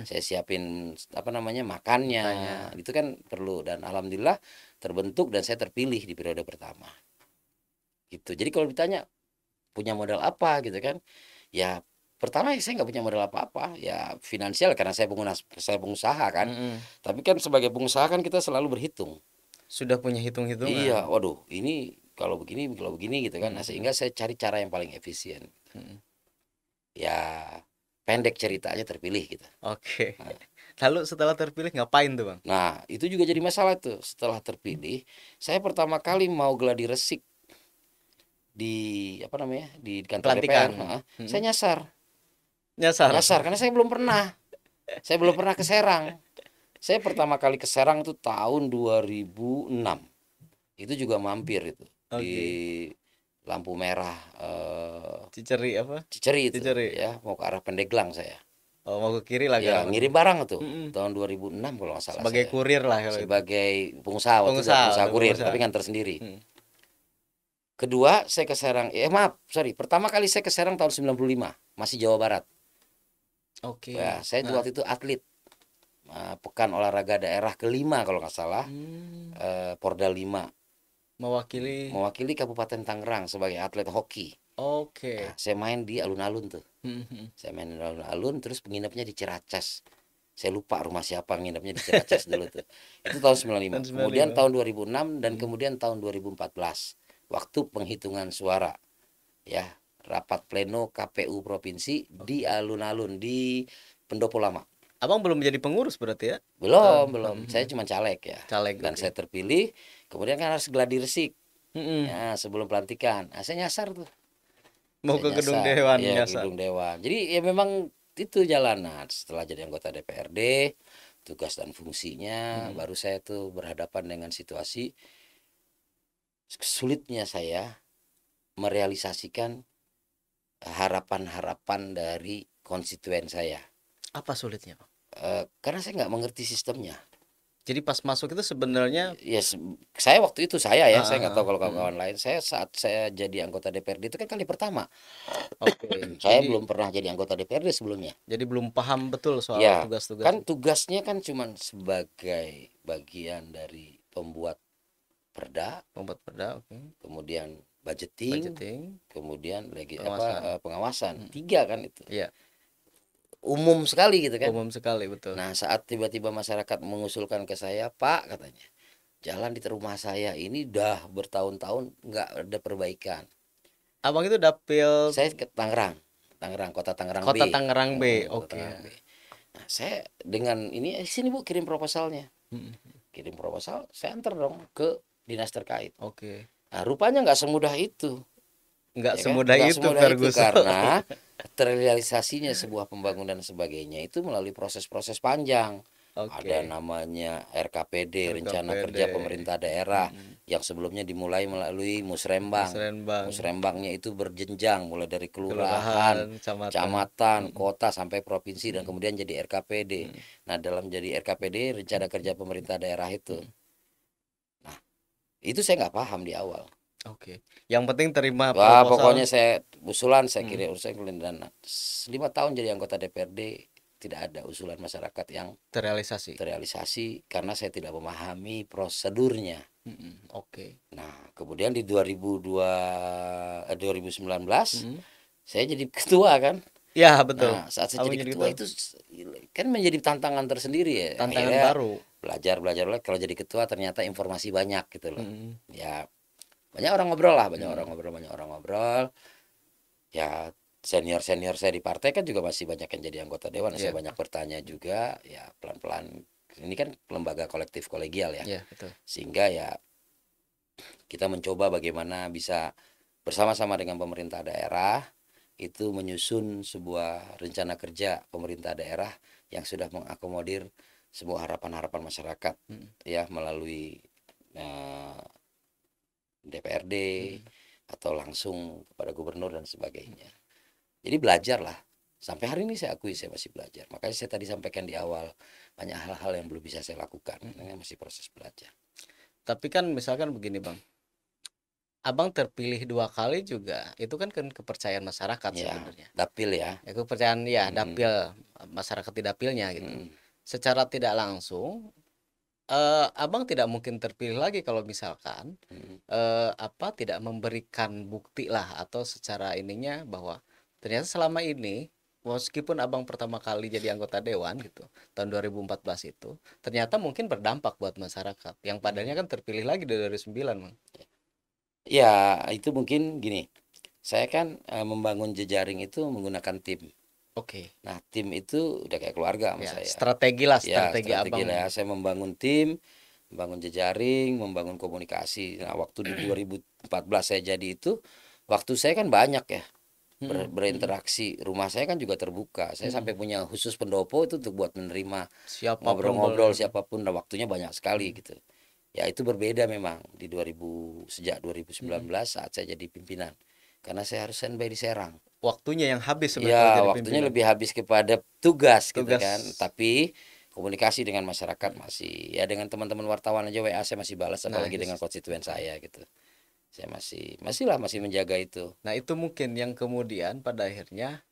saya siapin apa namanya, makannya. Makanya. Itu kan perlu, dan alhamdulillah terbentuk dan saya terpilih di periode pertama. Gitu. Jadi kalau ditanya punya modal apa gitu kan? Ya pertama ya saya nggak punya modal apa-apa, ya finansial karena saya pengusaha kan. Mm-mm. Tapi kan sebagai pengusaha kan kita selalu berhitung. Sudah punya Iya, hitung-hitungan. waduh, ini kalau begini gitu kan. Nah, Mm-mm. sehingga saya cari cara yang paling efisien. Mm-mm. Ya pendek ceritanya terpilih gitu. Oke. Nah, Lalu setelah terpilih ngapain tuh Bang? itu juga jadi masalah tuh. Setelah terpilih, saya pertama kali mau gladi resik di apa namanya, di kantor DPR. Pelantikan. Saya Mm-mm. nyasar, Nyasar. nyasar karena saya belum pernah. Saya belum pernah ke Serang. Saya pertama kali ke Serang itu tahun 2006. Itu juga mampir itu di Oke. lampu merah Ciceri apa? Ciceri itu Ciceri. ya, mau ke arah Pandeglang saya. Oh, mau ke kiri lah Ya, kalau ngirim barang tuh. Mm-mm. Tahun 2006 kalau nggak salah Sebagai saya. kurir lah kalau itu. Sebagai pengusaha, waktu itu Pengusaha, pengusaha udah kurir, pengusaha. tapi nganter sendiri. Mm. Kedua, saya ke Serang. Maaf, sorry. Pertama kali saya ke Serang tahun 95, masih Jawa Barat. Ya, Oke. saya Nah. waktu itu atlet. Pekan olahraga daerah kelima kalau nggak salah. Hmm, Porda 5 mewakili. mewakili Kabupaten Tangerang sebagai atlet hoki. Nah, Oke. saya main di alun-alun tuh. Mhm. Saya main di alun-alun, terus penginapnya di Ciracas. Saya lupa rumah siapa nginapnya di Ciracas dulu tuh. Itu tahun 95. Tahun Kemudian 95. tahun 2006 dan Mm. kemudian tahun 2014. Waktu penghitungan suara. Ya, rapat pleno KPU provinsi di alun-alun di Pendopo Lama. Abang belum jadi pengurus berarti ya? Belum. Saya cuma caleg ya. Caleg, Dan oke. saya terpilih, kemudian kan harus gladi resik. Mm-mm. Ya, sebelum pelantikan. Nah, saya nyasar tuh. Mau Saya ke gedung nyasar. dewan Ya, ke nyasar. gedung dewan. Jadi ya memang itu jalanan. Setelah jadi anggota DPRD, tugas dan fungsinya, Mm-mm. baru saya tuh berhadapan dengan situasi sulitnya saya merealisasikan harapan-harapan dari konstituen saya. Apa sulitnya, Bang? Karena saya nggak mengerti sistemnya. Jadi pas masuk itu sebenarnya Ya, saya waktu itu saya ya, saya nggak tahu kalau mm. kawan-kawan lain. Saya saat saya jadi anggota DPRD itu kan kali pertama. Oke. Saya belum pernah jadi anggota DPRD sebelumnya. Jadi belum paham betul soal Ya, tugas-tugas kan tugasnya kan cuman sebagai bagian dari pembuat perda, pembuat perda, oke. kemudian budgeting, Budgeting, kemudian pengawasan. pengawasan. Mm. 3 kan itu. Iya, Umum sekali gitu kan. umum sekali betul. Nah, saat tiba-tiba masyarakat mengusulkan ke saya, Pak, katanya, jalan di rumah saya ini udah bertahun-tahun nggak ada perbaikan. Abang itu dapil Saya ke Tangerang, kota Tangerang Kota B. Tangerang B. Kota Oke. Tangerang B. Nah, saya dengan ini, sini Bu, kirim proposalnya. Mm. Kirim proposal, saya antar dong ke dinas terkait. Oke. Nah, rupanya nggak semudah itu, Nggak ya kan? semudah Nggak itu semudah itu Ferguson. karena terrealisasinya sebuah pembangunan sebagainya itu melalui proses-proses panjang. Ada Oke. namanya RKPD, Rencana RKPD. Kerja Pemerintah Daerah, Mm-mm. yang sebelumnya dimulai melalui Mas Musrembang. Rembang, Musrembangnya itu berjenjang mulai dari kelurahan, kelurahan, kecamatan. kecamatan, Mm-mm. kota sampai provinsi dan Mm-mm. kemudian jadi RKPD. Mm-mm. Nah, dalam jadi RKPD, Rencana Kerja Pemerintah Daerah itu. Mm-mm. Nah, itu saya nggak paham di awal. Oke. Yang penting terima Wah, proposal. pokoknya saya usulan saya Mm. kirim usulan dan 5 tahun jadi anggota DPRD tidak ada usulan masyarakat yang Terrealisasi. terrealisasi karena saya tidak memahami prosedurnya. Mm-mm. Oke. Nah, kemudian di 2019 Mm-mm. saya jadi ketua kan. Ya, betul. Nah, saat saya Abang jadi jadi ketua ketua. itu kan menjadi tantangan tersendiri ya. Tantangan Akhirnya baru. belajar kalau jadi ketua ternyata informasi banyak gitu loh. Mm-mm. Ya, banyak orang ngobrol lah, banyak Mm-mm. orang ngobrol. Ya, senior saya di partai kan juga masih banyak yang jadi anggota dewan. Saya Iya. banyak bertanya juga. Ya, pelan-pelan. Ini kan lembaga kolektif kolegial ya. Iya, betul. Sehingga ya kita mencoba bagaimana bisa bersama-sama dengan pemerintah daerah itu menyusun sebuah rencana kerja pemerintah daerah yang sudah mengakomodir semua harapan-harapan masyarakat Mm-mm. ya melalui DPRD Mm-mm. atau langsung kepada gubernur dan sebagainya. Jadi belajar lah. Sampai hari ini saya akui saya masih belajar. Makanya saya tadi sampaikan di awal banyak hal-hal yang belum bisa saya lakukan. Ini masih proses belajar. Tapi kan misalkan begini, Bang. Abang terpilih 2 kali juga, itu kan kepercayaan masyarakat Ya, sebenarnya. dapil ya. Ya, kepercayaan ya, Mm-mm. dapil, masyarakat di dapilnya gitu. Mm-mm. Secara tidak langsung, Abang tidak mungkin terpilih lagi kalau misalkan Mm-mm. tidak memberikan bukti lah atau secara ininya bahwa ternyata selama ini meskipun Abang pertama kali jadi anggota dewan gitu tahun 2014 itu ternyata mungkin berdampak buat masyarakat yang padanya kan terpilih lagi dari 2009, Bang. Ya, itu mungkin gini. Saya kan membangun jejaring itu menggunakan tim. Oke. Nah, tim itu udah kayak keluarga sama Ya, saya. strategi lah, Ya, strategi strategi Abang. lah. Saya membangun tim, membangun jejaring, membangun komunikasi. Nah, waktu di 2014 saya jadi itu, waktu saya kan banyak ya berinteraksi. Rumah saya kan juga terbuka. Saya sampai punya khusus pendopo itu untuk buat menerima Siapapun ngobrol-ngobrol boleh. siapapun. Nah, waktunya banyak sekali gitu. Ya, itu berbeda memang di sejak 2019 saat saya jadi pimpinan. karena saya harus standby di Serang. Waktunya yang habis sebenarnya kalau Ya, jadi waktunya pimpinan. lebih habis kepada tugas gitu kan. Tugas. Tapi komunikasi dengan masyarakat masih, ya dengan teman-teman wartawan aja WA saya masih balas, Nah, apalagi itu dengan konstituen oke. saya gitu. Saya masih menjaga itu. Nah, itu mungkin yang kemudian pada akhirnya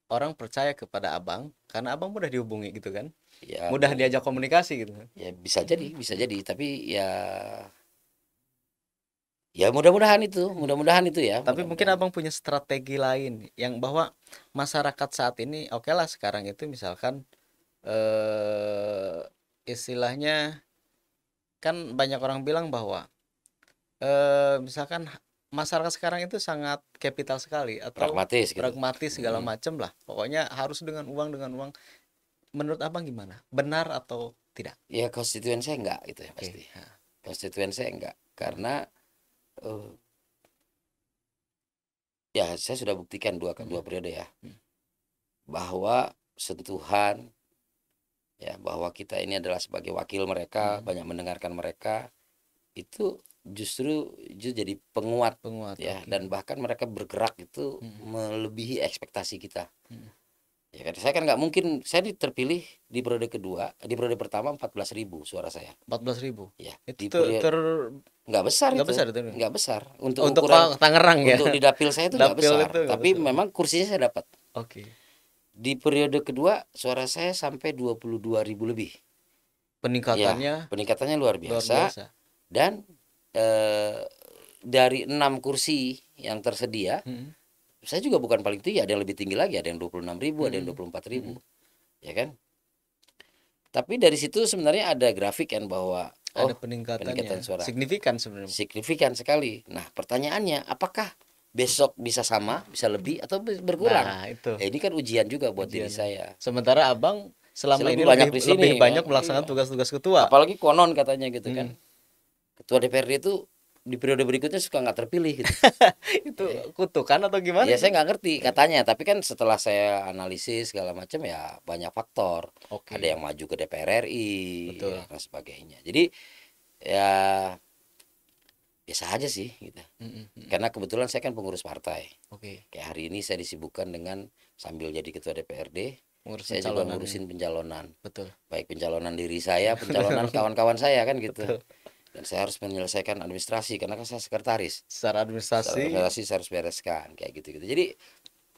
orang percaya kepada abang karena abang mudah dihubungi gitu kan. Ya, Mudah diajak komunikasi gitu kan. ya bisa jadi, tapi ya ya mudah-mudahan itu ya, Tapi mungkin mudah-mudahan. abang punya strategi lain yang bahwa masyarakat saat ini oke lah sekarang itu misalkan istilahnya kan banyak orang bilang bahwa misalkan masyarakat sekarang itu sangat kapital sekali atau Pragmatis gitu. pragmatis segala Mm. macam lah. Pokoknya harus dengan uang dengan uang. Menurut abang gimana? Benar atau tidak? Ya konstituen saya enggak gitu ya Oke. pasti. Konstituen saya enggak karena eh, ya saya sudah buktikan dua Mm-mm. periode ya, Mm. bahwa sentuhan, ya bahwa kita ini adalah sebagai wakil mereka, Mm. banyak mendengarkan mereka, itu justru jadi penguat Penguat. ya, Oke. dan bahkan mereka bergerak itu Mm. melebihi ekspektasi kita. Mm. Ya kan, saya kan nggak mungkin saya terpilih di periode kedua, di periode pertama 14.000 suara saya. 14.000. Ya, Itu di periode nggak besar nggak itu, besar itu. nggak besar untuk Untuk ukuran, Tangerang ya. untuk di dapil saya itu nggak Dapil besar, itu nggak tapi besar. memang kursinya saya dapat. Oke. Di periode kedua suara saya sampai 22.000 lebih. Ya, Peningkatannya peningkatannya luar luar biasa. biasa. Dan dari 6 kursi yang tersedia, Mm. saya juga bukan paling tinggi, ada yang lebih tinggi lagi, ada yang 26.000, ada yang Mm. 24.000, Mm. ya kan? Tapi dari situ sebenarnya ada grafik kan bahwa Ada peningkatan peningkatannya. suara Signifikan sebenarnya. signifikan sekali. Nah, pertanyaannya apakah besok bisa sama, bisa lebih atau berkurang? Nah, itu Ya, ini kan ujian juga buat diri ujiannya. saya. Sementara abang Saya selama lebih ini banyak lebih di lebih sini banyak kan. melaksanakan Iya. tugas-tugas ketua. Apalagi konon katanya gitu kan. Mm. Ketua DPRD itu di periode berikutnya suka nggak terpilih gitu. Itu Ya, kutukan atau gimana ya itu? saya nggak ngerti katanya, tapi kan setelah saya analisis segala macam ya banyak faktor. Ada Oke, yang maju ke DPR RI ya, betul. dan sebagainya. Jadi ya biasa aja sih gitu. Mm, mm, mm. Karena kebetulan saya kan pengurus partai. Oke, Kayak hari ini saya disibukkan dengan sambil jadi ketua DPRD, ngurus saya juga pencalonan ini. ngurusin pencalonan. Betul. Baik pencalonan diri saya, pencalonan kawan-kawan saya kan gitu. Betul. Dan saya harus menyelesaikan administrasi karena kan saya sekretaris. Secara Secara administrasi, administrasi saya harus bereskan kayak gitu-gitu. Jadi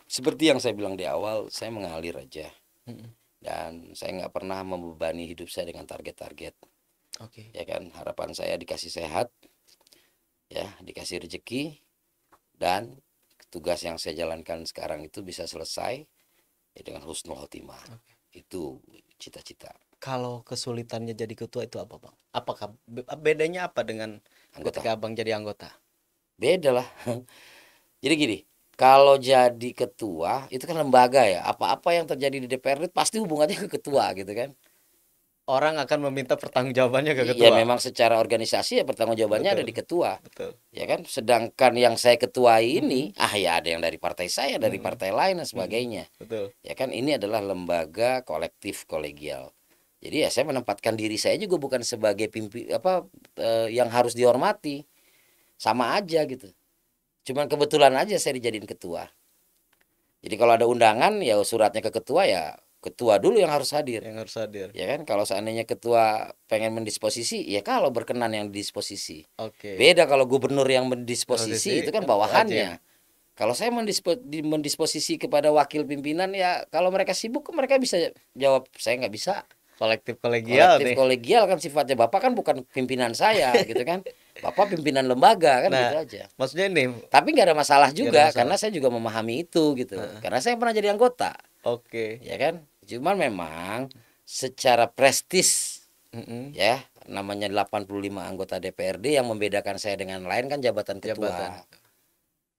seperti yang saya bilang di awal, saya mengalir aja. mm, Dan saya nggak pernah membebani hidup saya dengan target-target. oke. Ya kan, harapan saya dikasih sehat, ya, dikasih rezeki, dan tugas yang saya jalankan sekarang itu bisa selesai ya dengan husnul khotimah. Oke. Itu cita-cita. Kalau kesulitannya jadi ketua itu apa, Bang? Apakah bedanya apa dengan Anggota. ketika Abang jadi anggota? Beda lah. Jadi gini, kalau jadi ketua itu kan lembaga ya. Apa-apa yang terjadi di DPR itu pasti hubungannya ke ketua gitu kan. Orang akan meminta pertanggungjawabannya ke Ya ketua. memang secara organisasi ya pertanggungjawabannya ada Betul, di ketua. betul. Ya kan, sedangkan yang saya ketuai Mm-mm, ini ya ada yang dari partai saya, dari mm-mm, partai lain dan mm-mm. sebagainya. Betul. Ya kan, ini adalah lembaga kolektif kolegial. Jadi ya saya menempatkan diri saya juga bukan sebagai yang harus dihormati. Sama aja gitu. Cuman kebetulan aja saya dijadiin ketua. Jadi kalau ada undangan ya suratnya ke ketua, ya ketua dulu yang harus hadir. Yang harus hadir. Ya kan, kalau seandainya ketua pengen mendisposisi, ya kalau berkenan yang didisposisi. Oke. Beda kalau gubernur yang mendisposisi, Posisi itu kan wajib. bawahannya. Kalau saya mendisposisi kepada wakil pimpinan, ya kalau mereka sibuk mereka bisa jawab, saya nggak bisa. Kolektif kolegial Kolektif nih. kolegial kan sifatnya, Bapak kan bukan pimpinan saya gitu kan. Bapak pimpinan lembaga kan gitu Nah, aja. maksudnya nih, Tapi nggak ada masalah nggak ada juga karena masalah. saya juga memahami itu gitu. Heeh. Karena saya pernah jadi anggota, Oke. ya kan. Cuman memang secara prestis, Mm-mm. ya, namanya 85 anggota DPRD, yang membedakan saya dengan lain kan jabatan Jabatan. ketua.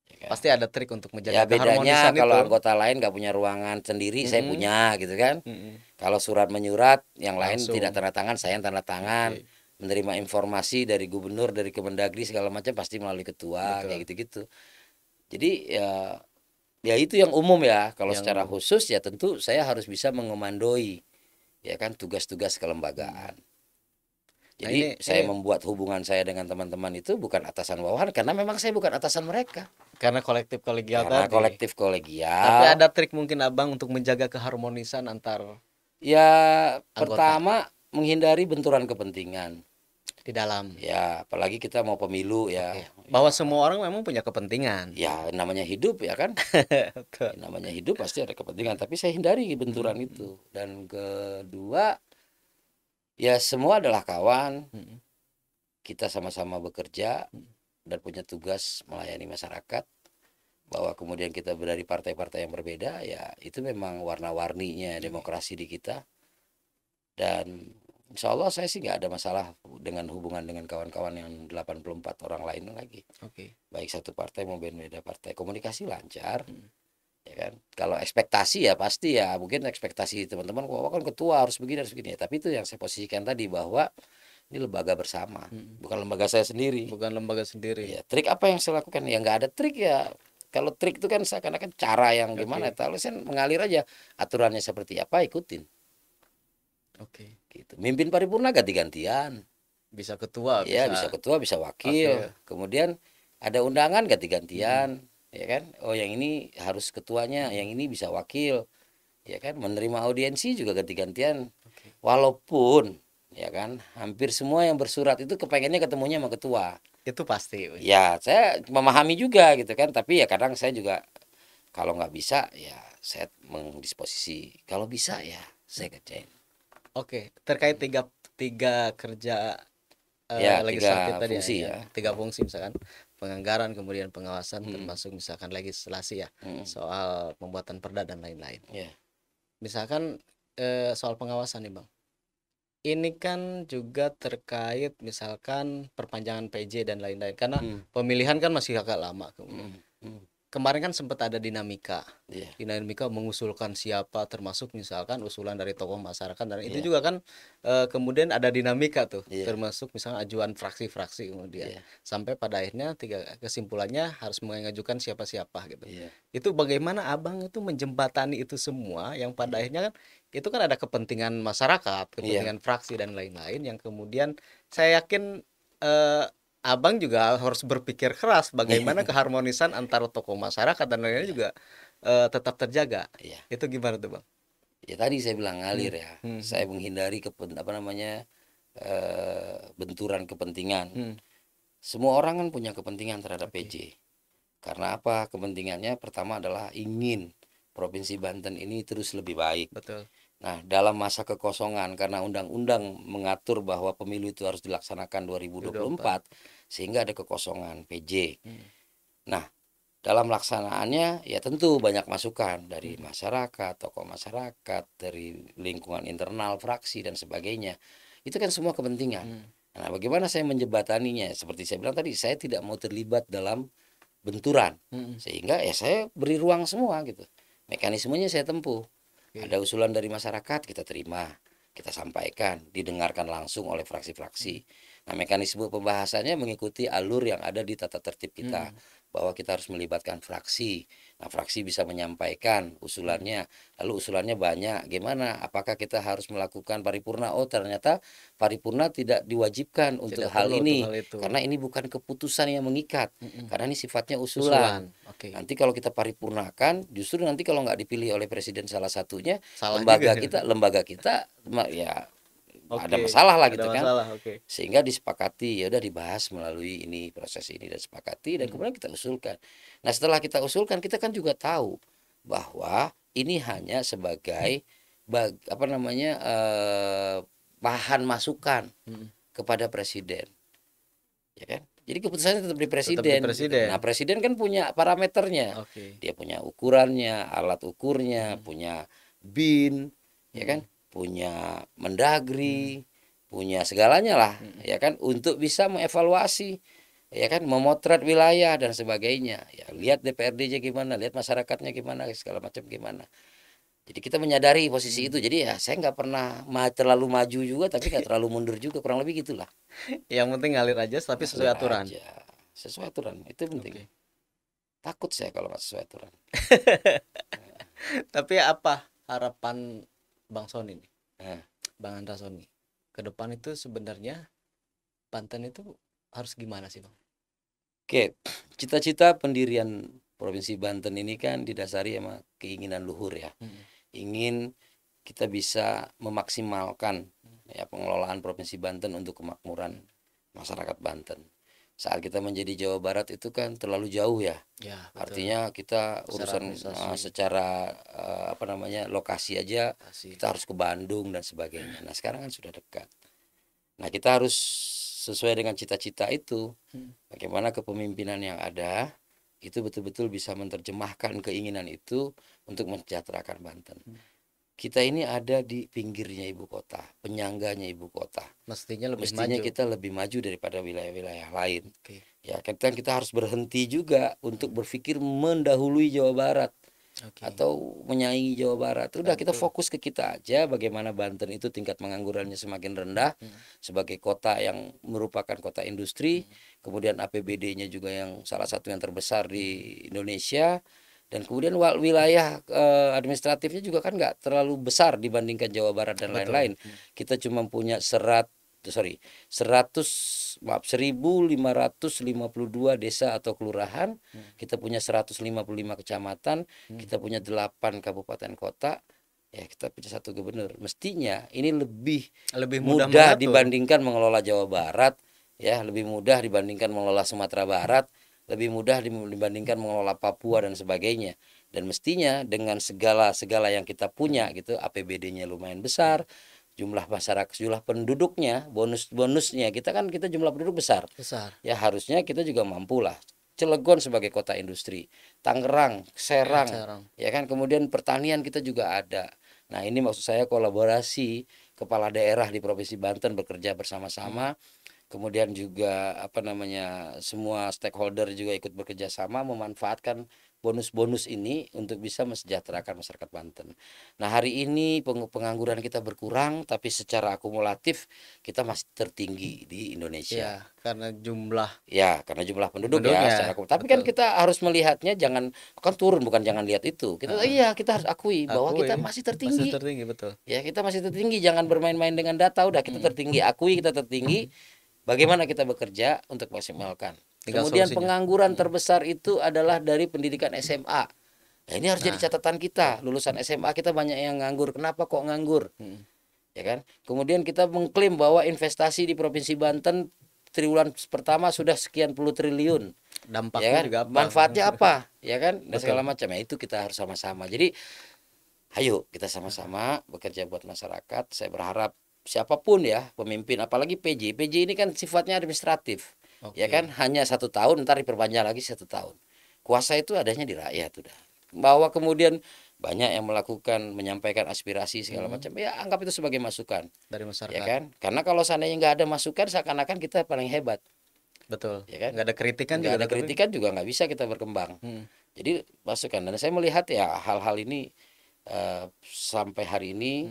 Ya kan? Pasti ada trik untuk menjaga Ya bedanya keharmonisan kalau itu. anggota lain nggak punya ruangan sendiri, saya Mm-mm. punya gitu kan. Mm-mm. Kalau surat menyurat, yang lain Langsung. tidak tanda tangan, saya yang tanda tangan. Oke. Menerima informasi dari gubernur, dari Kemendagri segala macam pasti melalui ketua, Betul. kayak gitu-gitu. Jadi ya itu yang umum ya. Kalau Yang secara khusus ya tentu saya harus bisa mengomandoi ya kan tugas-tugas kelembagaan. Nah Jadi saya ini membuat hubungan saya dengan teman-teman itu bukan atasan bawahan, karena memang saya bukan atasan mereka. karena kolektif kolegial Karena tadi. kolektif Tapi kolegial. ada trik mungkin abang untuk menjaga keharmonisan antar Ya anggota pertama menghindari benturan kepentingan. di dalam. Ya apalagi kita mau pemilu ya. Oke. Ya, Bahwa semua orang memang punya kepentingan. ya namanya hidup ya kan. Betul. Ya, namanya hidup pasti ada kepentingan. Tapi saya hindari benturan Mm, itu. Dan kedua, ya semua adalah kawan. mm, Kita sama-sama bekerja mm. dan punya tugas melayani masyarakat. Bahwa kemudian kita dari partai-partai yang berbeda, ya itu memang warna-warninya demokrasi di kita. Dan insya Allah saya sih nggak ada masalah dengan hubungan dengan kawan-kawan yang 84 orang lain lagi. Oke. Baik satu partai maupun beda partai. Komunikasi lancar. Mm. Ya kan, kalau ekspektasi ya pasti ya mungkin ekspektasi teman-teman, wah kan ketua harus begini ya, tapi itu yang saya posisikan tadi bahwa ini lembaga bersama, Mm. bukan lembaga saya sendiri. Bukan lembaga sendiri. Ya trik apa yang saya lakukan ya nggak ada trik ya. Kalau trik itu kan seakan-akan cara yang gimana, Oke. kalau saya mengalir aja, aturannya seperti apa ikutin Oke. gitu. Mimpin paripurna ganti-gantian, Bisa ketua, ya bisa bisa. ketua bisa wakil, Oke. kemudian ada undangan ganti-gantian, ya kan, oh yang ini harus ketuanya, yang ini bisa wakil, ya kan, menerima audiensi juga ganti-gantian. Oke. Walaupun ya kan hampir semua yang bersurat itu kepengennya ketemunya sama ketua. Itu pasti. Ya saya memahami juga gitu kan, tapi ya kadang saya juga kalau nggak bisa ya saya mendisposisi, kalau bisa ya saya kerjain. Oke, terkait tiga tiga kerja Ya legislatif tiga tadi ya, fungsi yang ya. tiga fungsi misalkan penganggaran, kemudian pengawasan, Hmm, termasuk misalkan legislasi ya, hmm, soal pembuatan perda dan lain-lain. ya. Misalkan soal pengawasan nih Bang. Ini kan juga terkait misalkan perpanjangan PJ dan lain-lain. Karena Hmm, pemilihan kan masih agak lama kemudian. hmm, hmm, Kemarin kan sempat ada dinamika. ya, Dinamika mengusulkan siapa, termasuk misalkan usulan dari tokoh masyarakat, dan itu ya, juga kan kemudian ada dinamika tuh, ya, termasuk misalnya ajuan fraksi-fraksi kemudian ya, sampai pada akhirnya kesimpulannya harus mengajukan siapa-siapa gitu. ya, Itu bagaimana abang itu menjembatani itu semua yang pada akhirnya kan itu kan ada kepentingan masyarakat, iya, kepentingan fraksi dan lain-lain yang kemudian saya yakin eh, abang juga harus berpikir keras bagaimana keharmonisan antara tokoh masyarakat dan lain-lain iya, juga tetap terjaga. iya. Itu gimana tuh, Bang? Ya tadi saya bilang Hmm, ngalir ya. hmm, Saya menghindari apa namanya benturan kepentingan. hmm, Semua orang kan punya kepentingan terhadap oke, PJ. Karena apa? Kepentingannya pertama adalah ingin Provinsi Banten ini terus lebih baik. betul. Nah, dalam masa kekosongan karena undang-undang mengatur bahwa pemilu itu harus dilaksanakan 2024. 2024 sehingga ada kekosongan PJ. Hmm, Nah, dalam laksanaannya ya tentu banyak masukan dari hmm, masyarakat, tokoh masyarakat, dari lingkungan internal fraksi dan sebagainya. Itu kan semua kepentingan. hmm, Nah, bagaimana saya menjebataninya? Seperti saya bilang tadi, saya tidak mau terlibat dalam benturan. hmm, Sehingga ya saya beri ruang semua gitu. Mekanismenya saya tempuh. oke, Ada usulan dari masyarakat, kita terima, kita sampaikan, didengarkan langsung oleh fraksi-fraksi. Nah, mekanisme pembahasannya mengikuti alur yang ada di tata tertib kita, hmm, bahwa kita harus melibatkan fraksi. Nah, fraksi bisa menyampaikan hmm. usulannya, lalu usulannya banyak. Gimana? Apakah kita harus melakukan paripurna? Oh, ternyata paripurna tidak diwajibkan untuk Tidak hal perlu untuk ini, hal itu. karena ini bukan keputusan yang mengikat, Hmm, karena ini sifatnya usulan. usulan, oke, Nanti kalau kita paripurnakan, justru nanti kalau nggak dipilih oleh presiden salah satunya, salah juga. lembaga kita ya ada Oke, masalah lah ada gitu kan. masalah, oke. Sehingga disepakati, ya udah dibahas melalui ini, proses ini, dan sepakati, dan Hmm, kemudian kita usulkan. Nah, setelah kita usulkan, kita kan juga tahu bahwa ini hanya sebagai apa namanya bahan masukan hmm. kepada presiden, ya kan. Jadi keputusannya tetap di Tetap di presiden gitu. presiden, Nah, presiden kan punya parameternya, oke. dia punya ukurannya, alat ukurnya, Hmm, punya bin, ya hmm, kan, punya hmm, mendagri, punya segalanya lah, hmm. ya kan, untuk bisa mengevaluasi, ya kan, memotret wilayah dan sebagainya. Ya, lihat DPRD-nya gimana, lihat masyarakatnya gimana, segala macam gimana. Jadi kita menyadari posisi Hmm. itu. Jadi ya saya nggak pernah terlalu maju juga, tapi nggak terlalu mundur juga, kurang lebih gitulah. Yang penting ngalir aja, tapi sesuai Ngalir aturan. aja, sesuai aturan itu penting. Oke. Takut saya kalau nggak sesuai aturan. Tapi apa harapan Bang Sony nih, Nah, Bang Andra Sony, ke depan itu sebenarnya Banten itu harus gimana sih, Bang? Oke, cita-cita pendirian Provinsi Banten ini kan didasari sama keinginan luhur ya. Ingin kita bisa memaksimalkan ya pengelolaan Provinsi Banten untuk kemakmuran masyarakat Banten. Saat kita menjadi Jawa Barat itu kan terlalu jauh ya. Ya, betul. Artinya kita Secara urusan administrasi. secara apa namanya lokasi aja Kasih. kita harus ke Bandung dan sebagainya. Nah sekarang kan sudah dekat. Nah kita harus sesuai dengan cita-cita itu. Bagaimana kepemimpinan yang ada itu betul-betul bisa menerjemahkan keinginan itu untuk mensejahterakan Banten. Kita ini ada di pinggirnya ibu kota, penyangganya ibu kota. Mestinya lebih Mestinya maju. kita lebih maju daripada wilayah-wilayah lain. Oke. Ya, kita harus berhenti juga untuk berpikir mendahului Jawa Barat Oke. atau menyaingi Jawa Barat. Udah kita Betul. fokus ke kita aja bagaimana Banten itu tingkat penganggurannya semakin rendah sebagai kota yang merupakan kota industri, kemudian APBD-nya juga yang salah satu yang terbesar di Indonesia. Dan kemudian wilayah administratifnya juga kan nggak terlalu besar dibandingkan Jawa Barat dan Betul. lain-lain. Kita cuma punya 1.552 desa atau kelurahan, kita punya 155 kecamatan, kita punya 8 kabupaten kota, ya kita punya 1 gubernur. Mestinya ini lebih mudah mudah mengatur. dibandingkan mengelola Jawa Barat, ya lebih mudah dibandingkan mengelola Sumatera Barat, lebih mudah dibandingkan mengelola Papua dan sebagainya. Dan mestinya dengan segala yang kita punya gitu, APBD-nya lumayan besar, jumlah masyarakat, jumlah penduduknya, bonusnya kita jumlah penduduk besar. Ya harusnya kita juga mampu lah. Cilegon sebagai kota industri, Tangerang, Serang, ya kan, kemudian pertanian kita juga ada. Nah ini maksud saya kolaborasi kepala daerah di Provinsi Banten bekerja bersama-sama. Kemudian juga apa namanya semua stakeholder juga ikut bekerja sama memanfaatkan bonus-bonus ini untuk bisa mensejahterakan masyarakat Banten. Nah hari ini pengangguran kita berkurang, tapi secara akumulatif kita masih tertinggi di Indonesia. Ya, karena jumlah penduduk ya secara tapi kan kita harus melihatnya, jangan kan turun, bukan jangan lihat itu. Kita harus akui bahwa kita masih tertinggi. Betul. Ya kita masih tertinggi, jangan bermain-main dengan data. Udah kita tertinggi, akui kita tertinggi. Bagaimana kita bekerja untuk maksimalkan. Kemudian pengangguran terbesar itu adalah dari pendidikan SMA. Nah, ini harus jadi catatan kita. Lulusan SMA kita banyak yang nganggur. Kenapa kok nganggur? Ya kan? Kemudian kita mengklaim bahwa investasi di Provinsi Banten triwulan pertama sudah sekian puluh triliun. Dampaknya ya kan? juga apa? Manfaatnya apa? Ya kan? Dan segala macam. Ya itu kita harus sama-sama. Jadi ayo kita sama-sama bekerja buat masyarakat. Saya berharap siapapun ya pemimpin, apalagi PJ ini kan sifatnya administratif. Ya kan, hanya 1 tahun, ntar diperpanjang lagi 1 tahun. Kuasa itu adanya di rakyat udah. Bahwa kemudian banyak yang melakukan menyampaikan aspirasi segala macam, ya anggap itu sebagai masukan dari masyarakat. Ya kan, karena kalau seandainya nggak ada masukan seakan-akan kita paling hebat. Betul. Ya kan, nggak ada kritikan juga nggak bisa kita berkembang. Jadi masukan, dan saya melihat ya hal-hal ini sampai hari ini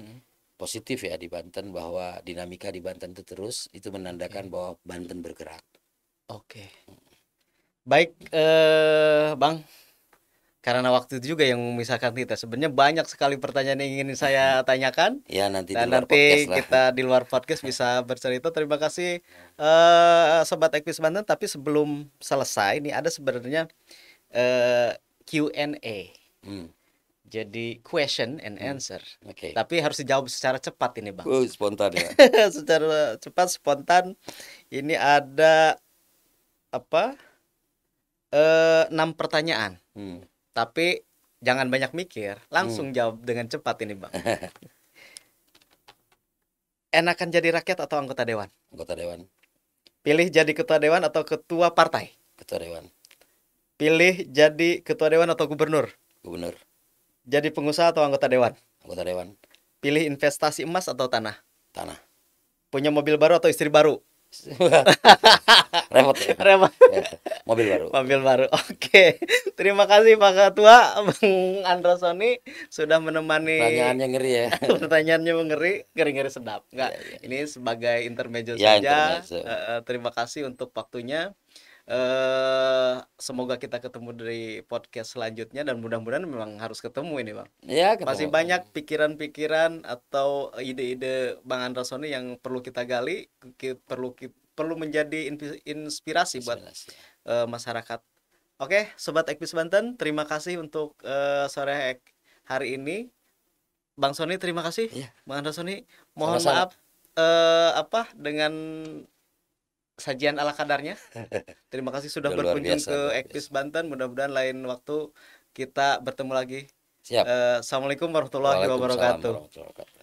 positif ya di Banten, bahwa dinamika di Banten itu terus itu menandakan bahwa Banten bergerak. Oke. Baik, Bang. Karena waktu itu juga yang memisahkan kita. Sebenarnya banyak sekali pertanyaan yang ingin saya tanyakan. Ya nanti Dan di luar nanti podcast lah. kita di luar podcast bisa bercerita. Terima kasih Sobat Ekvis Banten. Tapi sebelum selesai, ini ada sebenarnya Q&A. Jadi question and answer. Tapi harus dijawab secara cepat ini, Bang. Spontan ya. Secara cepat, spontan. Ini ada 6 pertanyaan. Tapi jangan banyak mikir, langsung jawab dengan cepat ini, Bang. Enakan jadi rakyat atau anggota dewan? Anggota dewan. Pilih jadi ketua dewan atau ketua partai? Ketua dewan. Pilih jadi ketua dewan atau gubernur? Gubernur. Jadi pengusaha atau anggota dewan? Anggota dewan. Pilih investasi emas atau tanah? Tanah. Punya mobil baru atau istri baru? Repot ya? Repot. Mobil baru. Mobil baru. Oke. Terima kasih Pak Ketua, Bang Androsoni sudah menemani. Pertanyaannya ngeri ya. Pertanyaannya ngeri sedap. Enggak. Ini sebagai intermezzo ya, saja. Intermezzo. Terima kasih untuk waktunya. Semoga kita ketemu dari podcast selanjutnya, dan mudah-mudahan memang harus ketemu ini, Bang. Ya, masih banyak pikiran-pikiran atau ide-ide Bang Androsoni yang perlu kita gali, perlu perlu menjadi inspirasi buat Inspirasi. masyarakat. Oke, Sobat Ekpis Banten, terima kasih untuk sore hari ini. Bang Sony, terima kasih. Iya, Bang Andra Sony, mohon sama-sama. maaf dengan sajian ala kadarnya. Terima kasih sudah Udah luar berkunjung biasa, ke luar Ekpis biasa. Banten. Mudah-mudahan lain waktu kita bertemu lagi. Siap. Assalamualaikum warahmatullahi Waalaikumsalam wabarakatuh. warahmatullahi wabarakatuh.